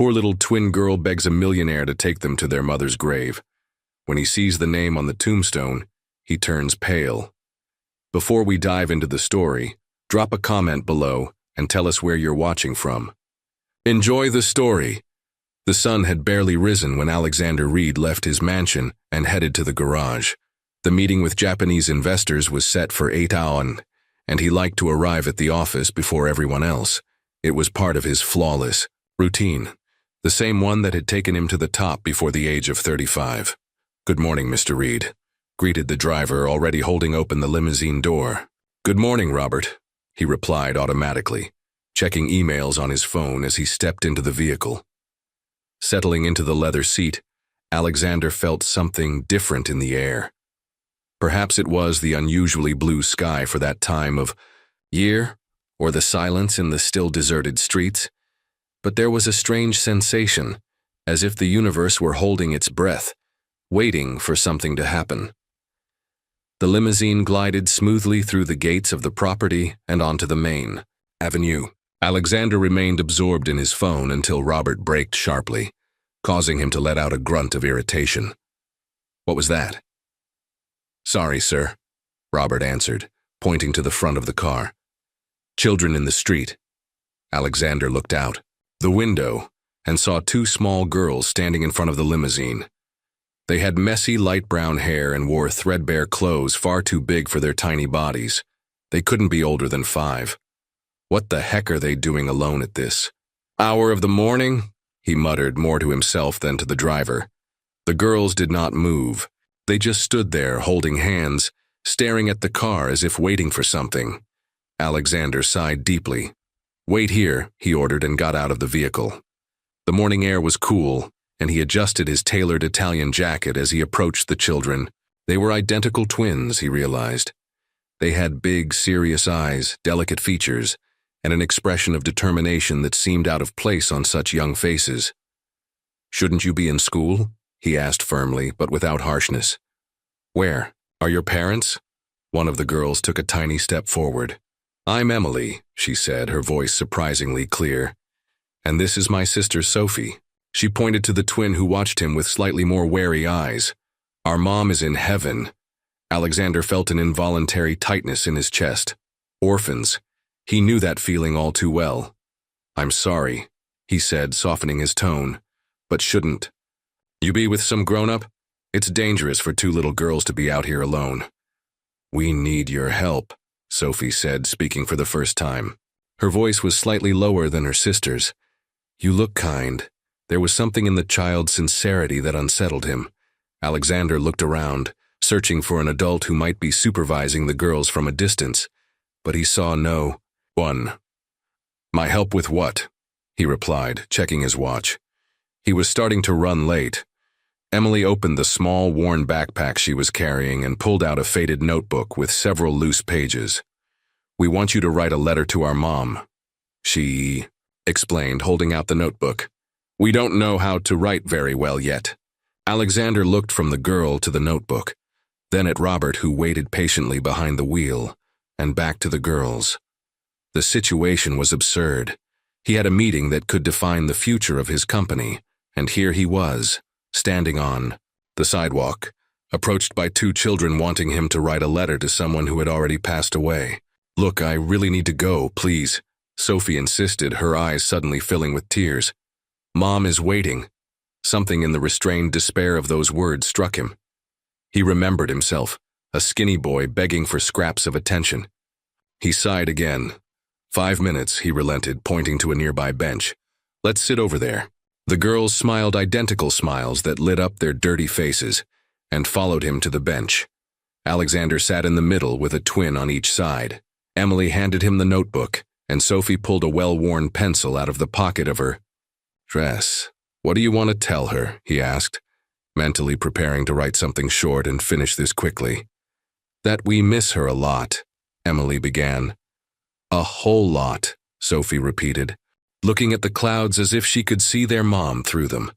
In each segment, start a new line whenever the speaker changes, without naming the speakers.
poor little twin girl begs a millionaire to take them to their mother's grave. When he sees the name on the tombstone, he turns pale. Before we dive into the story, drop a comment below and tell us where you're watching from. Enjoy the story. The sun had barely risen when Alexander Reed left his mansion and headed to the garage. The meeting with Japanese investors was set for 8 hours, and he liked to arrive at the office before everyone else. It was part of his flawless routine, the same one that had taken him to the top before the age of 35. "Good morning, Mr. Reed," greeted the driver, already holding open the limousine door. "Good morning, Robert," he replied automatically, checking emails on his phone as he stepped into the vehicle. Settling into the leather seat, Alexander felt something different in the air. Perhaps it was the unusually blue sky for that time of year, or the silence in the still deserted streets, but there was a strange sensation, as if the universe were holding its breath, waiting for something to happen. The limousine glided smoothly through the gates of the property and onto the main avenue. Alexander remained absorbed in his phone until Robert braked sharply, causing him to let out a grunt of irritation. "What was that?" "Sorry, sir," Robert answered, pointing to the front of the car. "Children in the street." Alexander looked out the window and saw 2 small girls standing in front of the limousine. They had messy light brown hair and wore threadbare clothes far too big for their tiny bodies. They couldn't be older than 5. "What the heck are they doing alone at this hour of the morning?" he muttered, more to himself than to the driver. The girls did not move. They just stood there, holding hands, staring at the car as if waiting for something. Alexander sighed deeply. "Wait here," he ordered, and got out of the vehicle. The morning air was cool, and he adjusted his tailored Italian jacket as he approached the children. They were identical twins, he realized. They had big, serious eyes, delicate features, and an expression of determination that seemed out of place on such young faces. "Shouldn't you be in school?" he asked firmly, but without harshness. "Where? Are your parents?" One of the girls took a tiny step forward. "I'm Emily," she said, her voice surprisingly clear. "And this is my sister Sophie." She pointed to the twin who watched him with slightly more wary eyes. "Our mom is in heaven." Alexander felt an involuntary tightness in his chest. Orphans. He knew that feeling all too well. "I'm sorry," he said, softening his tone, "but shouldn't you be with some grown-up? It's dangerous for 2 little girls to be out here alone." "We need your help," Sophie said, speaking for the first time. Her voice was slightly lower than her sister's. "You look kind." There was something in the child's sincerity that unsettled him. Alexander looked around, searching for an adult who might be supervising the girls from a distance, but he saw no one. "My help with what?" he replied, checking his watch. He was starting to run late. Emily opened the small, worn backpack she was carrying and pulled out a faded notebook with several loose pages. "We want you to write a letter to our mom," she explained, holding out the notebook. "We don't know how to write very well yet." Alexander looked from the girl to the notebook, then at Robert, who waited patiently behind the wheel, and back to the girls. The situation was absurd. He had a meeting that could define the future of his company, and here he was, standing on the sidewalk, approached by 2 children wanting him to write a letter to someone who had already passed away. "Look, I really need to go, please," Sophie insisted, her eyes suddenly filling with tears. "Mom is waiting." Something in the restrained despair of those words struck him. He remembered himself, a skinny boy begging for scraps of attention. He sighed again. 5 minutes, he relented, pointing to a nearby bench. "Let's sit over there." The girls smiled identical smiles that lit up their dirty faces, and followed him to the bench. Alexander sat in the middle with a twin on each side. Emily handed him the notebook, and Sophie pulled a well-worn pencil out of the pocket of her dress. "What do you want to tell her?" he asked, mentally preparing to write something short and finish this quickly. "That we miss her a lot," Emily began. "A whole lot," Sophie repeated, looking at the clouds as if she could see their mom through them.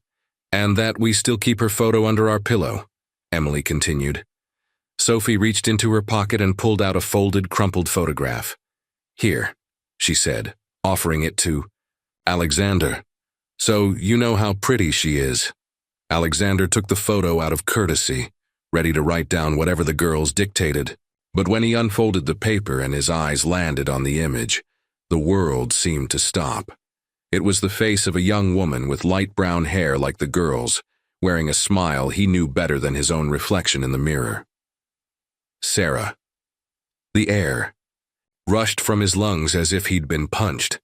"And that we still keep her photo under our pillow," Emily continued. Sophie reached into her pocket and pulled out a folded, crumpled photograph. "Here," she said, offering it to Alexander. So you know how pretty she is. Alexander took the photo out of courtesy, ready to write down whatever the girls dictated. But when he unfolded the paper and his eyes landed on the image, the world seemed to stop. It was the face of a young woman with light brown hair like the girls, wearing a smile he knew better than his own reflection in the mirror. Sarah. The air rushed from his lungs as if he'd been punched.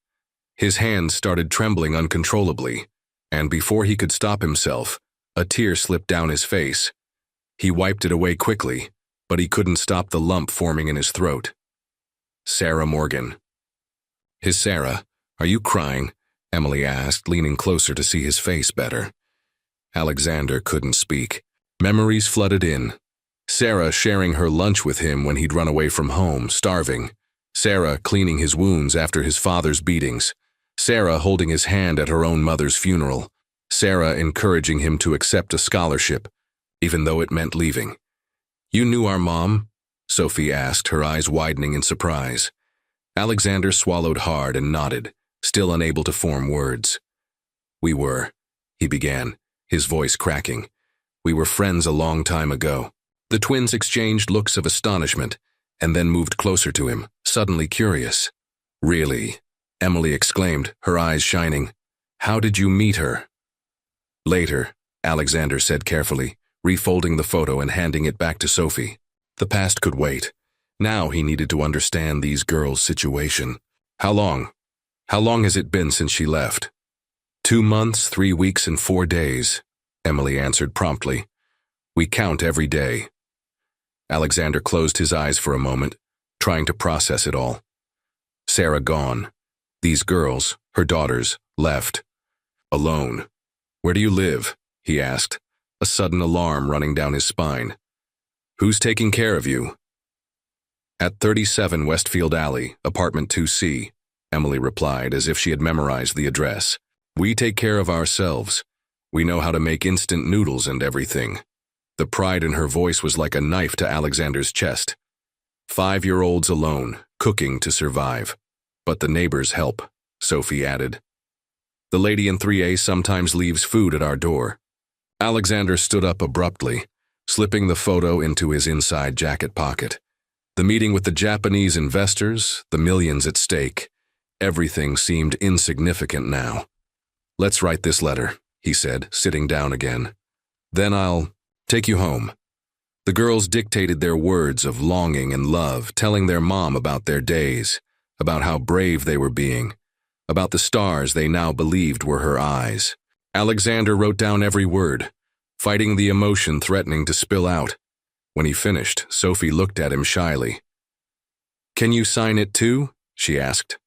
His hands started trembling uncontrollably, and before he could stop himself, a tear slipped down his face. He wiped it away quickly, but he couldn't stop the lump forming in his throat. Sarah Morgan. Is Sarah, are you crying? Emily asked, leaning closer to see his face better. Alexander couldn't speak. Memories flooded in. Sarah sharing her lunch with him when he'd run away from home, starving. Sarah cleaning his wounds after his father's beatings. Sarah holding his hand at her own mother's funeral. Sarah encouraging him to accept a scholarship, even though it meant leaving. You knew our mom? Sophie asked, her eyes widening in surprise. Alexander swallowed hard and nodded, still unable to form words. We were, he began, his voice cracking. We were friends a long time ago. The twins exchanged looks of astonishment, and then moved closer to him, suddenly curious. Really? Emily exclaimed, her eyes shining. How did you meet her? Later, Alexander said carefully, refolding the photo and handing it back to Sophie. The past could wait. Now he needed to understand these girls' situation. How long? How long has it been since she left? 2 months, 3 weeks, and 4 days, Emily answered promptly. We count every day. Alexander closed his eyes for a moment, trying to process it all. Sarah gone. These girls, her daughters, left. Alone. Where do you live? He asked, a sudden alarm running down his spine. Who's taking care of you? At 37 Westfield Alley, apartment 2C, Emily replied as if she had memorized the address. We take care of ourselves. We know how to make instant noodles and everything. The pride in her voice was like a knife to Alexander's chest. 5-year-olds alone, cooking to survive. But the neighbors help, Sophie added. The lady in 3A sometimes leaves food at our door. Alexander stood up abruptly, slipping the photo into his inside jacket pocket. The meeting with the Japanese investors, the millions at stake, everything seemed insignificant now. Let's write this letter, he said, sitting down again. Then I'll take you home. The girls dictated their words of longing and love, telling their mom about their days, about how brave they were being, about the stars they now believed were her eyes. Alexander wrote down every word, fighting the emotion threatening to spill out. When he finished, Sophie looked at him shyly. Can you sign it too? She asked.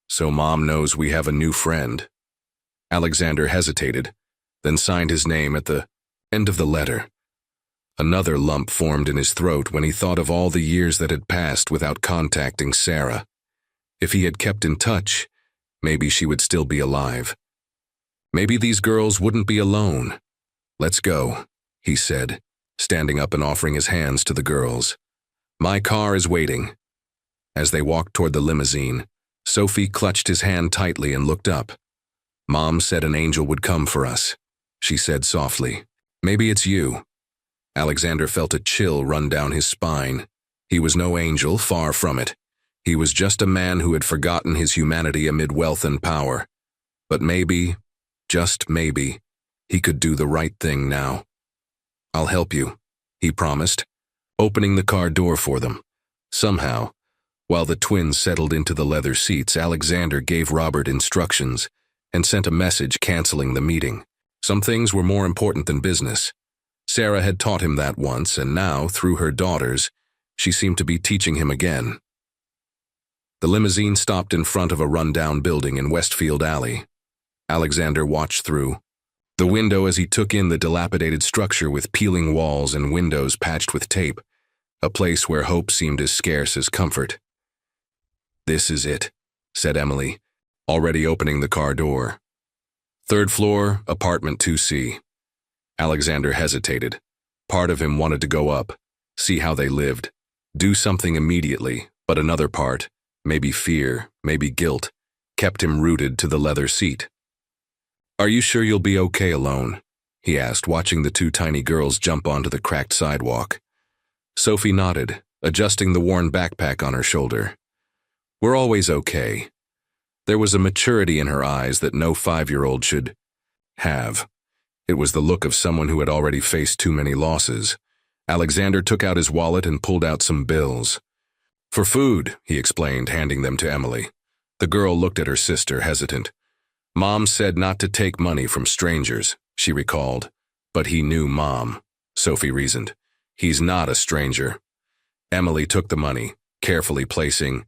So Mom knows we have a new friend. Alexander hesitated, then signed his name at the end of the letter. Another lump formed in his throat when he thought of all the years that had passed without contacting Sarah. If he had kept in touch, maybe she would still be alive. Maybe these girls wouldn't be alone. Let's go, he said, standing up and offering his hands to the girls. My car is waiting. As they walked toward the limousine, Sophie clutched his hand tightly and looked up. Mom said an angel would come for us, she said softly. Maybe it's you. Alexander felt a chill run down his spine. He was no angel, far from it. He was just a man who had forgotten his humanity amid wealth and power. But maybe, just maybe, he could do the right thing now. I'll help you, he promised, opening the car door for them. Somehow, while the twins settled into the leather seats, Alexander gave Robert instructions and sent a message canceling the meeting. Some things were more important than business. Sarah had taught him that once, and now, through her daughters, she seemed to be teaching him again. The limousine stopped in front of a rundown building in Westfield Alley. Alexander watched through the window as he took in the dilapidated structure with peeling walls and windows patched with tape, a place where hope seemed as scarce as comfort. This is it, said Emily, already opening the car door. 3rd floor, apartment 2C. Alexander hesitated. Part of him wanted to go up, see how they lived, do something immediately, but another part, maybe fear, maybe guilt, kept him rooted to the leather seat. "Are you sure you'll be okay alone?" he asked, watching the two tiny girls jump onto the cracked sidewalk. Sophie nodded, adjusting the worn backpack on her shoulder. "We're always okay." There was a maturity in her eyes that no 5-year-old should have. It was the look of someone who had already faced too many losses. Alexander took out his wallet and pulled out some bills. "For food," he explained, handing them to Emily. The girl looked at her sister, hesitant. "Mom said not to take money from strangers," she recalled. "But he knew Mom," Sophie reasoned. "He's not a stranger." Emily took the money, carefully placing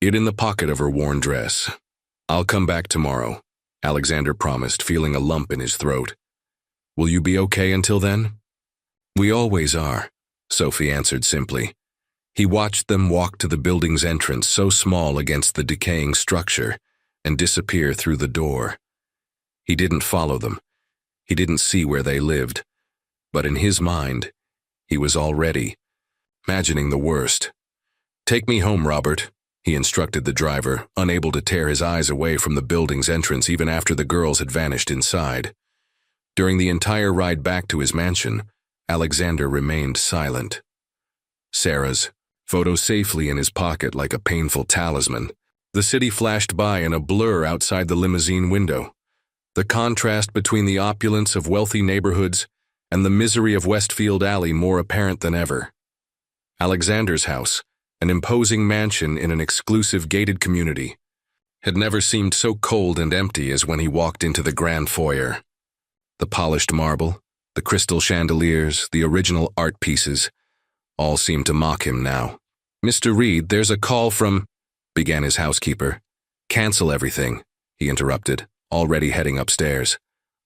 it in the pocket of her worn dress. "I'll come back tomorrow," Alexander promised, feeling a lump in his throat. "Will you be okay until then?" "We always are," Sophie answered simply. He watched them walk to the building's entrance, so small against the decaying structure, and disappear through the door. He didn't follow them. He didn't see where they lived. But in his mind, he was already imagining the worst. "Take me home, Robert," he instructed the driver, unable to tear his eyes away from the building's entrance even after the girls had vanished inside. During the entire ride back to his mansion, Alexander remained silent. Sarah's photo safely in his pocket like a painful talisman. The city flashed by in a blur outside the limousine window. The contrast between the opulence of wealthy neighborhoods and the misery of Westfield Alley more apparent than ever. Alexander's house, an imposing mansion in an exclusive gated community, had never seemed so cold and empty as when he walked into the grand foyer. The polished marble, the crystal chandeliers, the original art pieces, all seemed to mock him now. "Mr. Reed, there's a call from," began his housekeeper. "Cancel everything," he interrupted, already heading upstairs.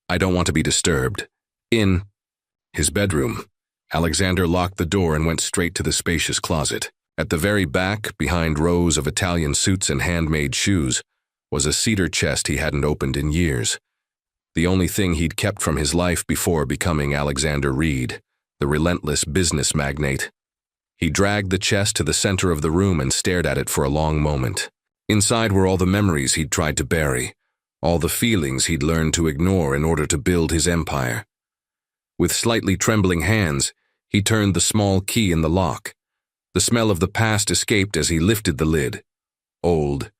"I don't want to be disturbed." In his bedroom, Alexander locked the door and went straight to the spacious closet. At the very back, behind rows of Italian suits and handmade shoes, was a cedar chest he hadn't opened in years. The only thing he'd kept from his life before becoming Alexander Reed, the relentless business magnate. He dragged the chest to the center of the room and stared at it for a long moment. Inside were all the memories he'd tried to bury, all the feelings he'd learned to ignore in order to build his empire. With slightly trembling hands, he turned the small key in the lock. The smell of the past escaped as he lifted the lid. Old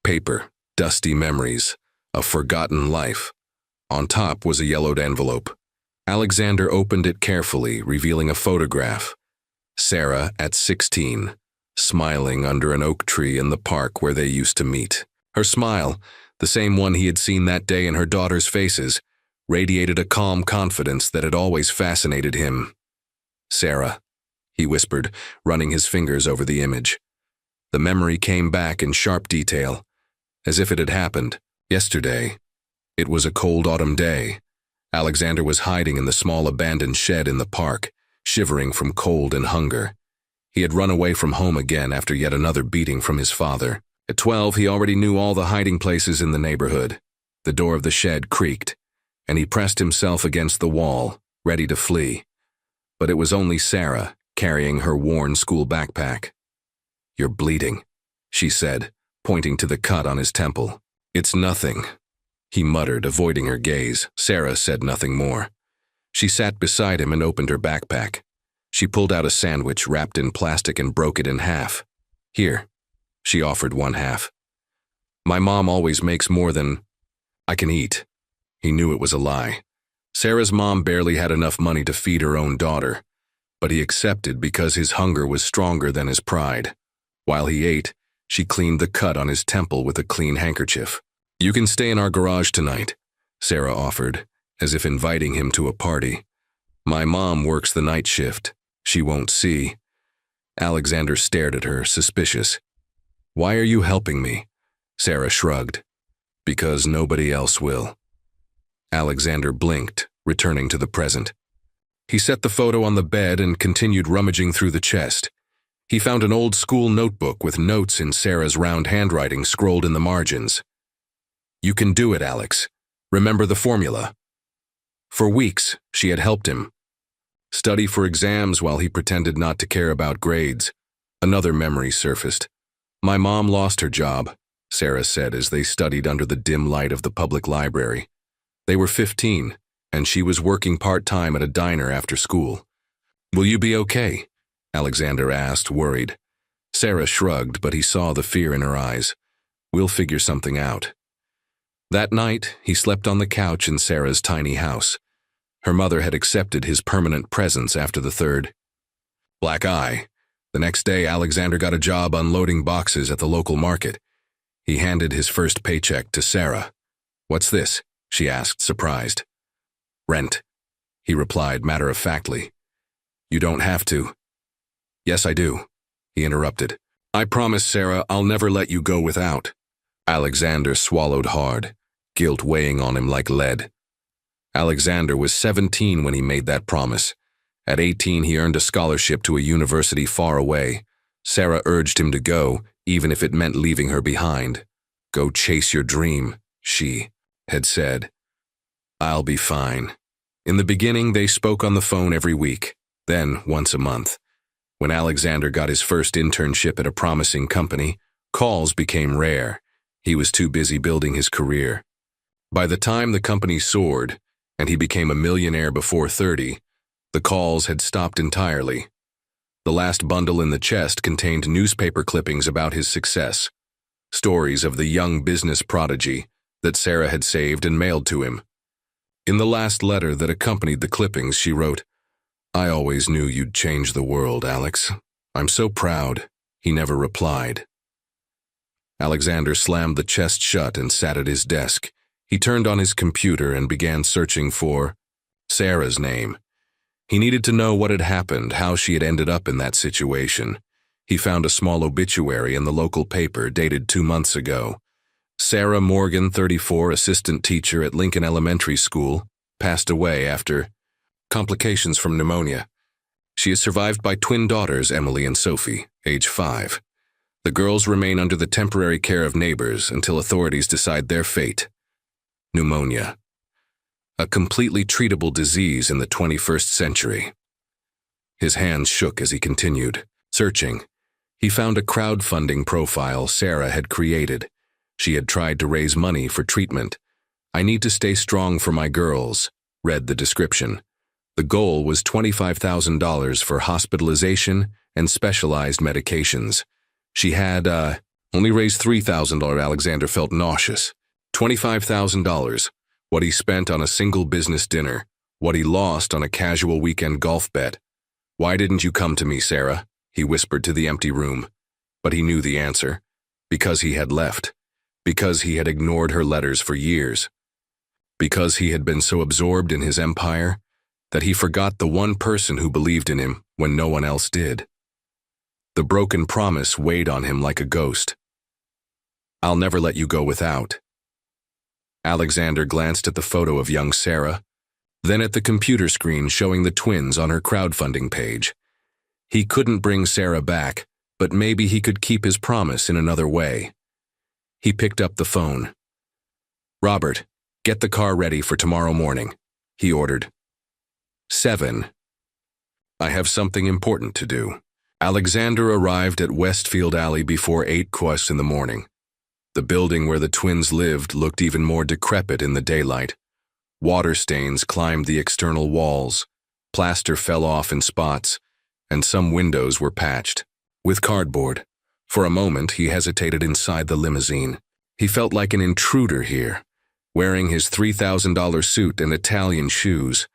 paper, dusty memories, a forgotten life. On top was a yellowed envelope. Alexander opened it carefully, revealing a photograph. Sarah at 16, smiling under an oak tree in the park where they used to meet. Her smile, the same one he had seen that day in her daughter's faces, radiated a calm confidence that had always fascinated him. "Sarah," he whispered, running his fingers over the image. The memory came back in sharp detail, as if it had happened yesterday. It was a cold autumn day. Alexander was hiding in the small abandoned shed in the park, shivering from cold and hunger. He had run away from home again after yet another beating from his father. At 12, he already knew all the hiding places in the neighborhood. The door of the shed creaked, and he pressed himself against the wall, ready to flee. But it was only Sarah, carrying her worn school backpack. "You're bleeding," she said, pointing to the cut on his temple. "It's nothing," he muttered, avoiding her gaze. Sarah said nothing more. She sat beside him and opened her backpack. She pulled out a sandwich wrapped in plastic and broke it in half. "Here," she offered one half. "My mom always makes more than I can eat." He knew it was a lie. Sarah's mom barely had enough money to feed her own daughter, but he accepted because his hunger was stronger than his pride. While he ate, she cleaned the cut on his temple with a clean handkerchief. "You can stay in our garage tonight," Sarah offered, as if inviting him to a party. "My mom works the night shift. She won't see." Alexander stared at her, suspicious. "Why are you helping me?" Sarah shrugged. "Because nobody else will." Alexander blinked, returning to the present. He set the photo on the bed and continued rummaging through the chest. He found an old school notebook with notes in Sarah's round handwriting scrolled in the margins. "You can do it, Alex. Remember the formula." For weeks, she had helped him. Study for exams while he pretended not to care about grades. Another memory surfaced. "My mom lost her job," Sarah said as they studied under the dim light of the public library. They were 15, and she was working part-time at a diner after school. "Will you be okay?" Alexander asked, worried. Sarah shrugged, but he saw the fear in her eyes. "We'll figure something out." That night, he slept on the couch in Sarah's tiny house. Her mother had accepted his permanent presence after the third black eye. The next day, Alexander got a job unloading boxes at the local market. He handed his first paycheck to Sarah. "What's this?" she asked, surprised. "Rent," he replied matter-of-factly. "You don't have to." "Yes, I do," he interrupted. "I promise, Sarah, I'll never let you go without." Alexander swallowed hard, guilt weighing on him like lead. Alexander was 17 when he made that promise. At 18, he earned a scholarship to a university far away. Sarah urged him to go, even if it meant leaving her behind. "Go chase your dream," she had said. "I'll be fine." In the beginning, they spoke on the phone every week, then once a month. When Alexander got his first internship at a promising company, calls became rare. He was too busy building his career. By the time the company soared, and he became a millionaire before 30, the calls had stopped entirely. The last bundle in the chest contained newspaper clippings about his success, stories of the young business prodigy that Sarah had saved and mailed to him. In the last letter that accompanied the clippings, she wrote, "I always knew you'd change the world, Alex. I'm so proud." He never replied. Alexander slammed the chest shut and sat at his desk. He turned on his computer and began searching for Sarah's name. He needed to know what had happened, how she had ended up in that situation. He found a small obituary in the local paper dated 2 months ago. Sarah Morgan, 34, assistant teacher at Lincoln Elementary School, passed away after complications from pneumonia. She is survived by twin daughters, Emily and Sophie, age 5. The girls remain under the temporary care of neighbors until authorities decide their fate. Pneumonia. A completely treatable disease in the 21st century. His hands shook as he continued. Searching, he found a crowdfunding profile Sarah had created. She had tried to raise money for treatment. "I need to stay strong for my girls," read the description. The goal was $25,000 for hospitalization and specialized medications. She had, only raised $3,000. Alexander felt nauseous. $25,000. What he spent on a single business dinner. What he lost on a casual weekend golf bet. "Why didn't you come to me, Sarah?" he whispered to the empty room. But he knew the answer. Because he had left. Because he had ignored her letters for years. Because he had been so absorbed in his empire that he forgot the one person who believed in him when no one else did. The broken promise weighed on him like a ghost. "I'll never let you go without." Alexander glanced at the photo of young Sarah, then at the computer screen showing the twins on her crowdfunding page. He couldn't bring Sarah back, but maybe he could keep his promise in another way. He picked up the phone. "Robert, get the car ready for tomorrow morning," he ordered. 7. "I have something important to do." Alexander arrived at Westfield Alley before 8 in the morning. The building where the twins lived looked even more decrepit in the daylight. Water stains climbed the external walls, plaster fell off in spots, and some windows were patched with cardboard. For a moment, he hesitated inside the limousine. He felt like an intruder here, wearing his $3,000 suit and Italian shoes,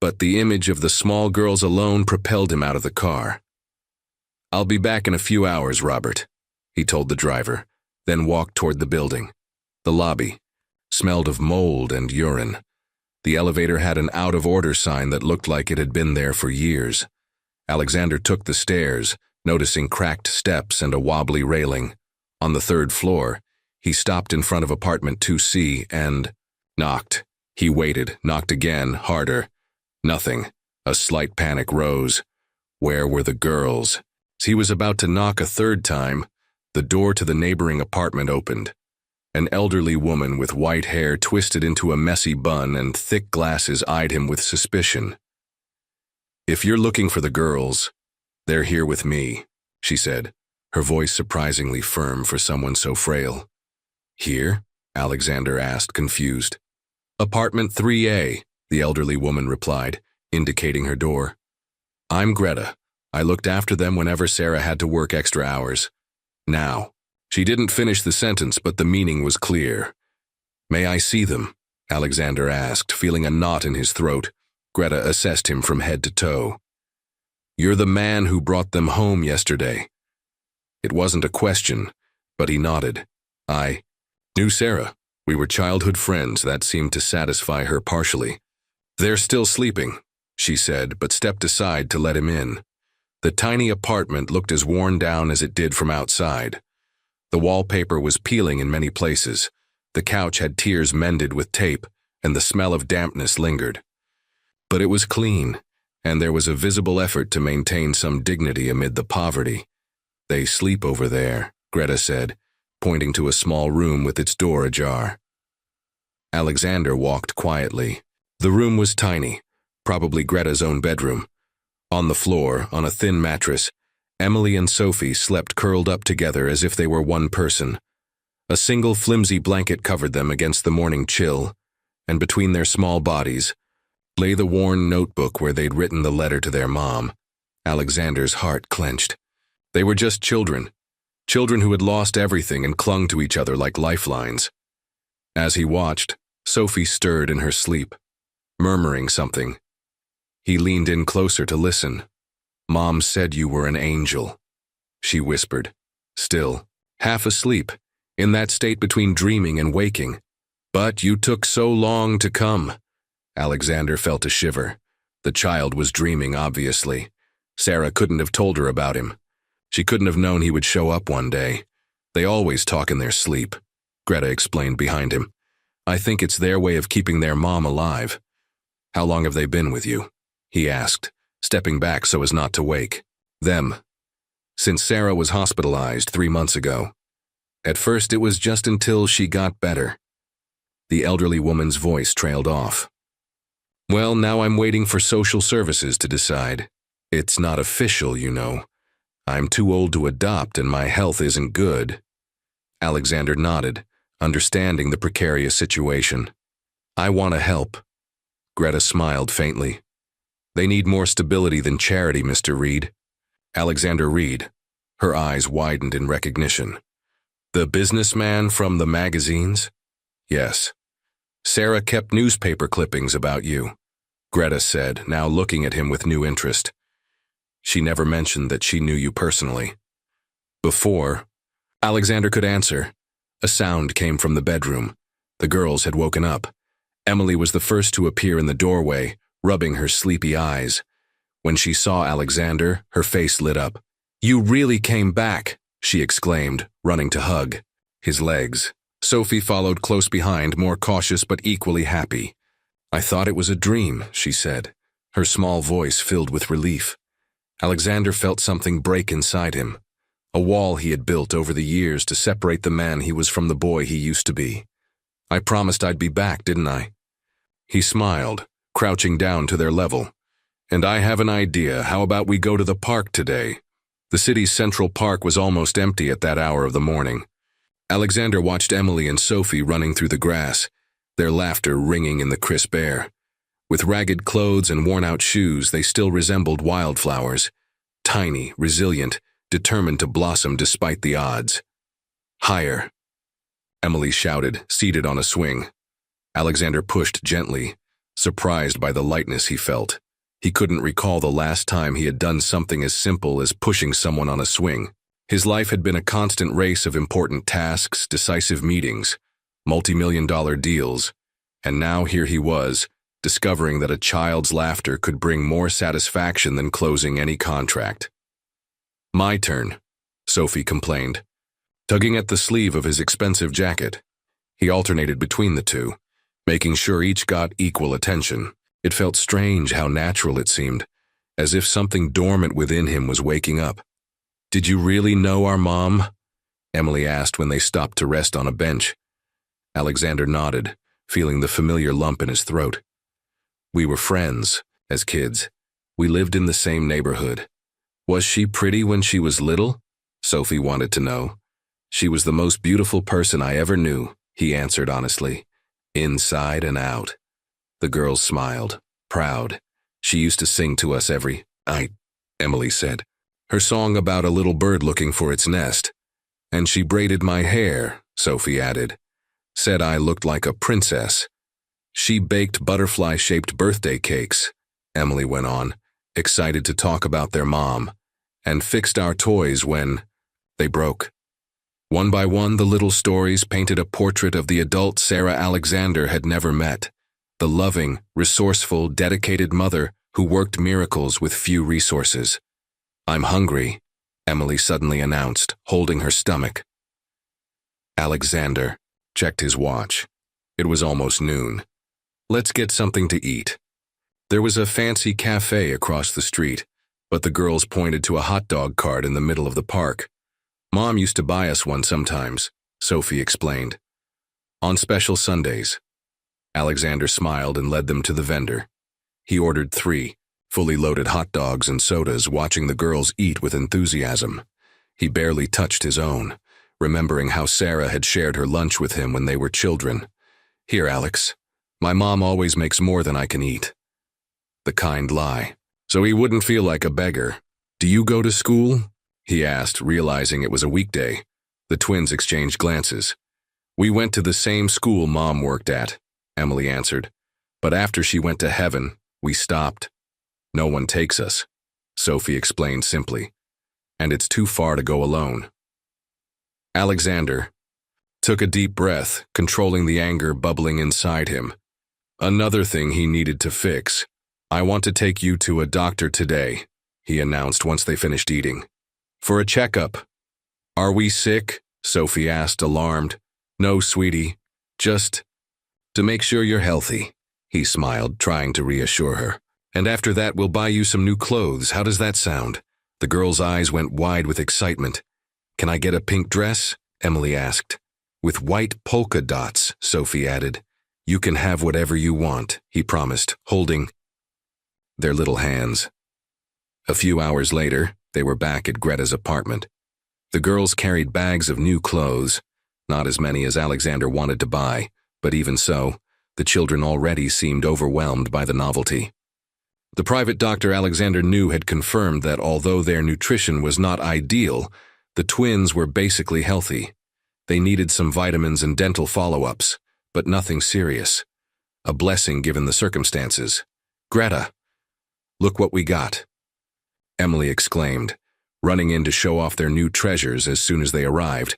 but the image of the small girls alone propelled him out of the car. "I'll be back in a few hours, Robert," he told the driver, then walked toward the building. The lobby smelled of mold and urine. The elevator had an out-of-order sign that looked like it had been there for years. Alexander took the stairs, noticing cracked steps and a wobbly railing. On the 3rd floor, he stopped in front of apartment 2C and knocked. He waited, knocked again, harder. Nothing. A slight panic rose. Where were the girls? As he was about to knock a 3rd time, the door to the neighboring apartment opened. An elderly woman with white hair twisted into a messy bun and thick glasses eyed him with suspicion. "If you're looking for the girls, they're here with me," she said, her voice surprisingly firm for someone so frail. "Here?" Alexander asked, confused. Apartment 3A, the elderly woman replied, indicating her door. I'm Greta. I looked after them whenever Sarah had to work extra hours. Now. She didn't finish the sentence, but the meaning was clear. May I see them? Alexander asked, feeling a knot in his throat. Greta assessed him from head to toe. You're the man who brought them home yesterday. It wasn't a question, but he nodded. I knew Sarah. We were childhood friends. That seemed to satisfy her partially. They're still sleeping, she said, but stepped aside to let him in. The tiny apartment looked as worn down as it did from outside. The wallpaper was peeling in many places. The couch had tears mended with tape, and the smell of dampness lingered. But it was clean, and there was a visible effort to maintain some dignity amid the poverty. They sleep over there, Greta said, pointing to a small room with its door ajar. Alexander walked quietly. The room was tiny, probably Greta's own bedroom. On the floor, on a thin mattress, Emily and Sophie slept curled up together as if they were one person. A single flimsy blanket covered them against the morning chill, and between their small bodies lay the worn notebook where they'd written the letter to their mom. Alexander's heart clenched. They were just children who had lost everything and clung to each other like lifelines. As he watched, Sophie stirred in her sleep, murmuring something. He leaned in closer to listen. Mom said you were an angel, she whispered, still, half asleep, in that state between dreaming and waking. But you took so long to come. Alexander felt a shiver. The child was dreaming, obviously. Sarah couldn't have told her about him. She couldn't have known he would show up one day. They always talk in their sleep, Greta explained behind him. I think it's their way of keeping their mom alive. How long have they been with you? He asked, stepping back so as not to wake. Them. Since Sarah was hospitalized 3 months ago. At first it was just until she got better. The elderly woman's voice trailed off. Well, now I'm waiting for social services to decide. It's not official, you know. I'm too old to adopt and my health isn't good. Alexander nodded, understanding the precarious situation. I want to help. Greta smiled faintly. They need more stability than charity, Mr. Reed. Alexander Reed. Her eyes widened in recognition. The businessman from the magazines? Yes. Sarah kept newspaper clippings about you, Greta said, now looking at him with new interest. She never mentioned that she knew you personally. Before Alexander could answer, a sound came from the bedroom. The girls had woken up. Emily was the first to appear in the doorway, rubbing her sleepy eyes. When she saw Alexander, her face lit up. You really came back, she exclaimed, running to hug his legs. Sophie followed close behind, more cautious but equally happy. I thought it was a dream, she said, her small voice filled with relief. Alexander felt something break inside him, a wall he had built over the years to separate the man he was from the boy he used to be. I promised I'd be back, didn't I? He smiled, crouching down to their level. And I have an idea. How about we go to the park today? The city's Central Park was almost empty at that hour of the morning. Alexander watched Emily and Sophie running through the grass, their laughter ringing in the crisp air. With ragged clothes and worn-out shoes, they still resembled wildflowers, tiny, resilient, determined to blossom despite the odds. Higher, Emily shouted, seated on a swing. Alexander pushed gently, surprised by the lightness he felt. He couldn't recall the last time he had done something as simple as pushing someone on a swing. His life had been a constant race of important tasks, decisive meetings, multi-million-dollar deals, and now here he was, discovering that a child's laughter could bring more satisfaction than closing any contract. My turn, Sophie complained, tugging at the sleeve of his expensive jacket. He alternated between the two, making sure each got equal attention. It felt strange how natural it seemed, as if something dormant within him was waking up. Did you really know our mom? Emily asked when they stopped to rest on a bench. Alexander nodded, feeling the familiar lump in his throat. We were friends, as kids. We lived in the same neighborhood. Was she pretty when she was little? Sophie wanted to know. She was the most beautiful person I ever knew, he answered honestly. inside and out. The girls smiled, proud. She used to sing to us every night, Emily said. Her song about a little bird looking for its nest. And she braided my hair, Sophie added. Said I looked like a princess. She baked butterfly-shaped birthday cakes, Emily went on, excited to talk about their mom, and fixed our toys when they broke. One by one, the little stories painted a portrait of the adult Sarah Alexander had never met, the loving, resourceful, dedicated mother who worked miracles with few resources. I'm hungry, Emily suddenly announced, holding her stomach. Alexander checked his watch. It was almost noon. Let's get something to eat. There was a fancy cafe across the street, but the girls pointed to a hot dog cart in the middle of the park. Mom used to buy us one sometimes, Sophie explained. On special Sundays. Alexander smiled and led them to the vendor. He ordered 3 fully loaded hot dogs and sodas, watching the girls eat with enthusiasm. He barely touched his own, remembering how Sarah had shared her lunch with him when they were children. Here, Alex. My mom always makes more than I can eat. The kind lie. So he wouldn't feel like a beggar. Do you go to school? He asked, realizing it was a weekday. The twins exchanged glances. We went to the same school Mom worked at, Emily answered. But after she went to heaven, we stopped. No one takes us, Sophie explained simply. And it's too far to go alone. Alexander took a deep breath, controlling the anger bubbling inside him. Another thing he needed to fix. I want to take you to a doctor today, he announced once they finished eating. For a checkup. Are we sick? Sophie asked, alarmed. No, sweetie. Just to make sure you're healthy, he smiled, trying to reassure her. And after that, we'll buy you some new clothes. How does that sound? The girl's eyes went wide with excitement. Can I get a pink dress? Emily asked. With white polka dots, Sophie added. You can have whatever you want, he promised, holding their little hands. A few hours later, they were back at Greta's apartment. The girls carried bags of new clothes, not as many as Alexander wanted to buy, but even so, the children already seemed overwhelmed by the novelty. The private doctor Alexander knew had confirmed that although their nutrition was not ideal, the twins were basically healthy. They needed some vitamins and dental follow-ups, but nothing serious. A blessing given the circumstances. Greta, look what we got, Emily exclaimed, running in to show off their new treasures as soon as they arrived.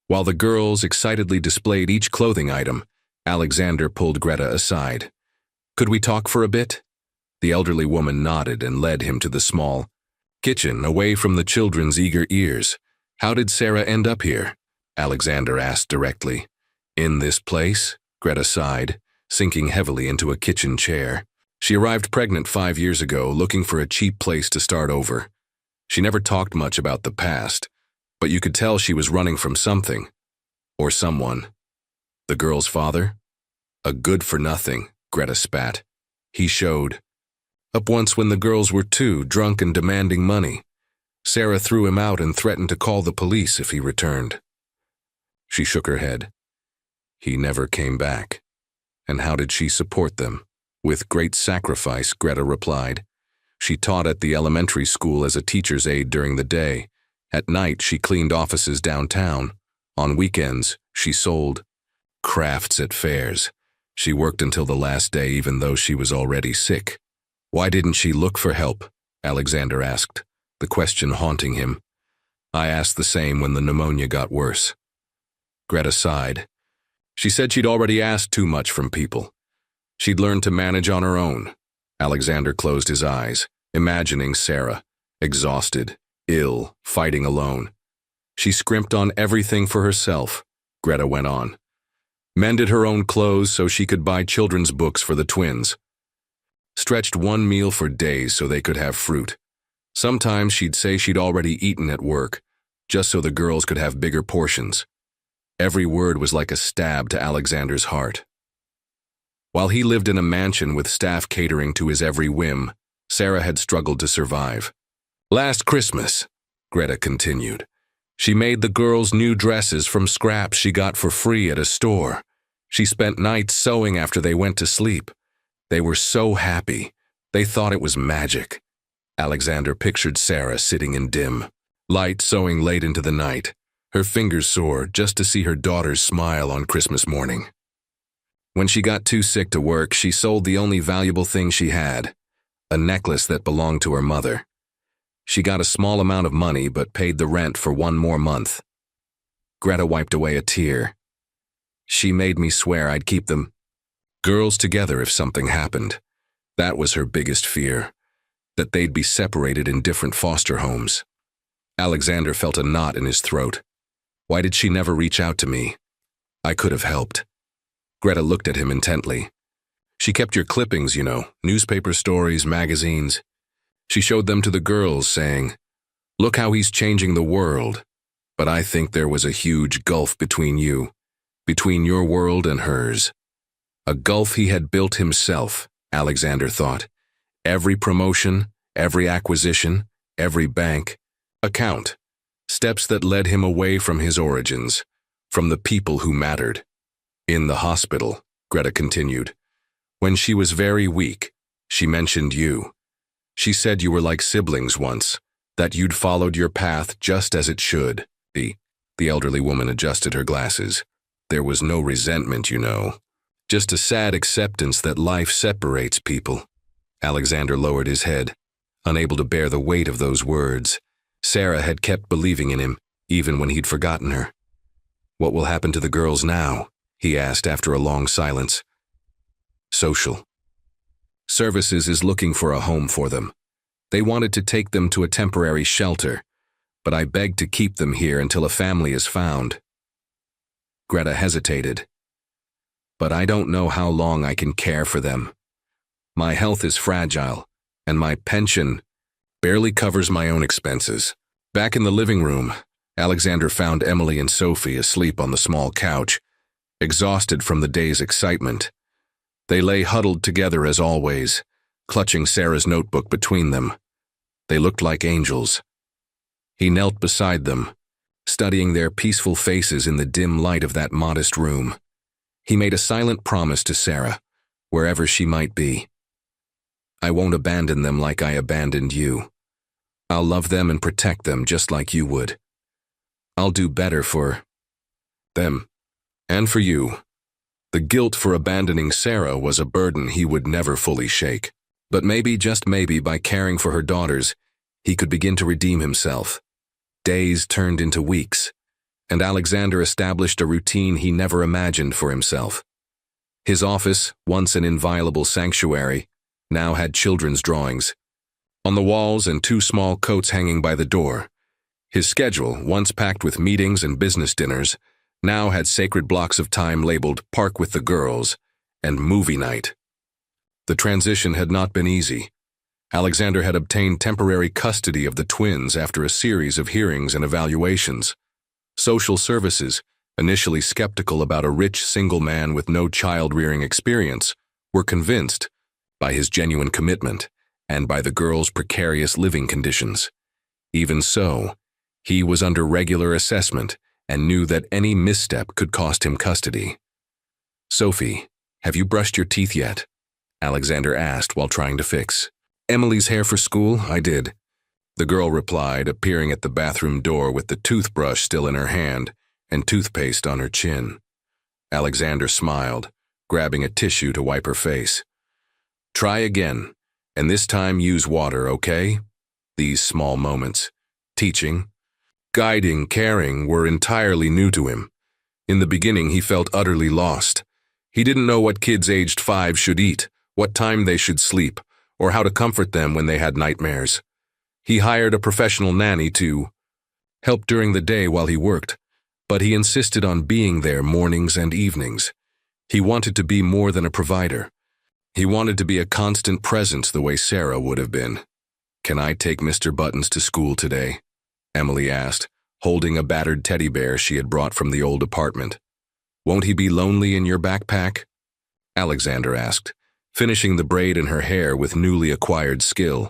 While the girls excitedly displayed each clothing item, Alexander pulled Greta aside. Could we talk for a bit? The elderly woman nodded and led him to the small kitchen, away from the children's eager ears. How did Sarah end up here? Alexander asked directly. In this place? Greta sighed, sinking heavily into a kitchen chair. She arrived pregnant 5 years ago, looking for a cheap place to start over. She never talked much about the past, but you could tell she was running from something. Or someone. The girl's father? A good-for-nothing, Greta spat. He showed up once when the girls were 2, drunk and demanding money. Sarah threw him out and threatened to call the police if he returned. She shook her head. He never came back. And how did she support them? With great sacrifice, Greta replied. She taught at the elementary school as a teacher's aide during the day. At night, she cleaned offices downtown. On weekends, she sold crafts at fairs. She worked until the last day even though she was already sick. Why didn't she look for help? Alexander asked, the question haunting him. I asked the same when the pneumonia got worse. Greta sighed. She said she'd already asked too much from people. She'd learned to manage on her own. Alexander closed his eyes, imagining Sarah, exhausted, ill, fighting alone. She scrimped on everything for herself, Greta went on. Mended her own clothes so she could buy children's books for the twins. Stretched one meal for days so they could have fruit. Sometimes she'd say she'd already eaten at work, just so the girls could have bigger portions. Every word was like a stab to Alexander's heart. While he lived in a mansion with staff catering to his every whim, Sarah had struggled to survive. Last Christmas, Greta continued, she made the girls new dresses from scraps she got for free at a store. She spent nights sewing after they went to sleep. They were so happy. They thought it was magic. Alexander pictured Sarah sitting in dim light sewing late into the night, her fingers sore just to see her daughter's smile on Christmas morning. When she got too sick to work, she sold the only valuable thing she had, a necklace that belonged to her mother. She got a small amount of money but paid the rent for one more month. Greta wiped away a tear. She made me swear I'd keep them girls together if something happened. That was her biggest fear, that they'd be separated in different foster homes. Alexander felt a knot in his throat. Why did she never reach out to me? I could have helped. Greta looked at him intently. She kept your clippings, newspaper stories, magazines. She showed them to the girls, saying, "Look how he's changing the world." But I think there was a huge gulf between you, between your world and hers. A gulf he had built himself, Alexander thought. Every promotion, every acquisition, every bank account, steps that led him away from his origins, from the people who mattered. In the hospital, Greta continued, when she was very weak, she mentioned you. She said you were like siblings once, that you'd followed your path just as it should. The elderly woman adjusted her glasses. There was no resentment, just a sad acceptance that life separates people. Alexander lowered his head, unable to bear the weight of those words. Sarah had kept believing in him, even when he'd forgotten her. What will happen to the girls now? He asked after a long silence. Social Services is looking for a home for them. They wanted to take them to a temporary shelter, but I begged to keep them here until a family is found. Greta hesitated. But I don't know how long I can care for them. My health is fragile, and my pension barely covers my own expenses. Back in the living room, Alexander found Emily and Sophie asleep on the small couch, exhausted from the day's excitement. They lay huddled together as always, clutching Sarah's notebook between them. They looked like angels. He knelt beside them, studying their peaceful faces in the dim light of that modest room. He made a silent promise to Sarah, wherever she might be. I won't abandon them like I abandoned you. I'll love them and protect them just like you would. I'll do better for them and for you. The guilt for abandoning Sarah was a burden he would never fully shake. But maybe, just maybe, by caring for her daughters, he could begin to redeem himself. Days turned into weeks, and Alexander established a routine he never imagined for himself. His office, once an inviolable sanctuary, now had children's drawings on the walls and 2 small coats hanging by the door. His schedule, once packed with meetings and business dinners, now had sacred blocks of time labeled Park with the Girls and Movie Night. The transition had not been easy. Alexander had obtained temporary custody of the twins after a series of hearings and evaluations. Social services, initially skeptical about a rich single man with no child-rearing experience, were convinced by his genuine commitment and by the girls' precarious living conditions. Even so, he was under regular assessment and knew that any misstep could cost him custody. "Sophie, have you brushed your teeth yet?" Alexander asked while trying to fix Emily's hair for school. "I did," the girl replied, appearing at the bathroom door with the toothbrush still in her hand and toothpaste on her chin. Alexander smiled, grabbing a tissue to wipe her face. "Try again, and this time use water, okay?" These small moments, teaching, guiding, caring, were entirely new to him. In the beginning, he felt utterly lost. He didn't know what kids aged 5 should eat, what time they should sleep, or how to comfort them when they had nightmares. He hired a professional nanny to help during the day while he worked, but he insisted on being there mornings and evenings. He wanted to be more than a provider. He wanted to be a constant presence the way Sarah would have been. "Can I take Mr. Buttons to school today?" Emily asked, holding a battered teddy bear she had brought from the old apartment. "Won't he be lonely in your backpack?" Alexander asked, finishing the braid in her hair with newly acquired skill.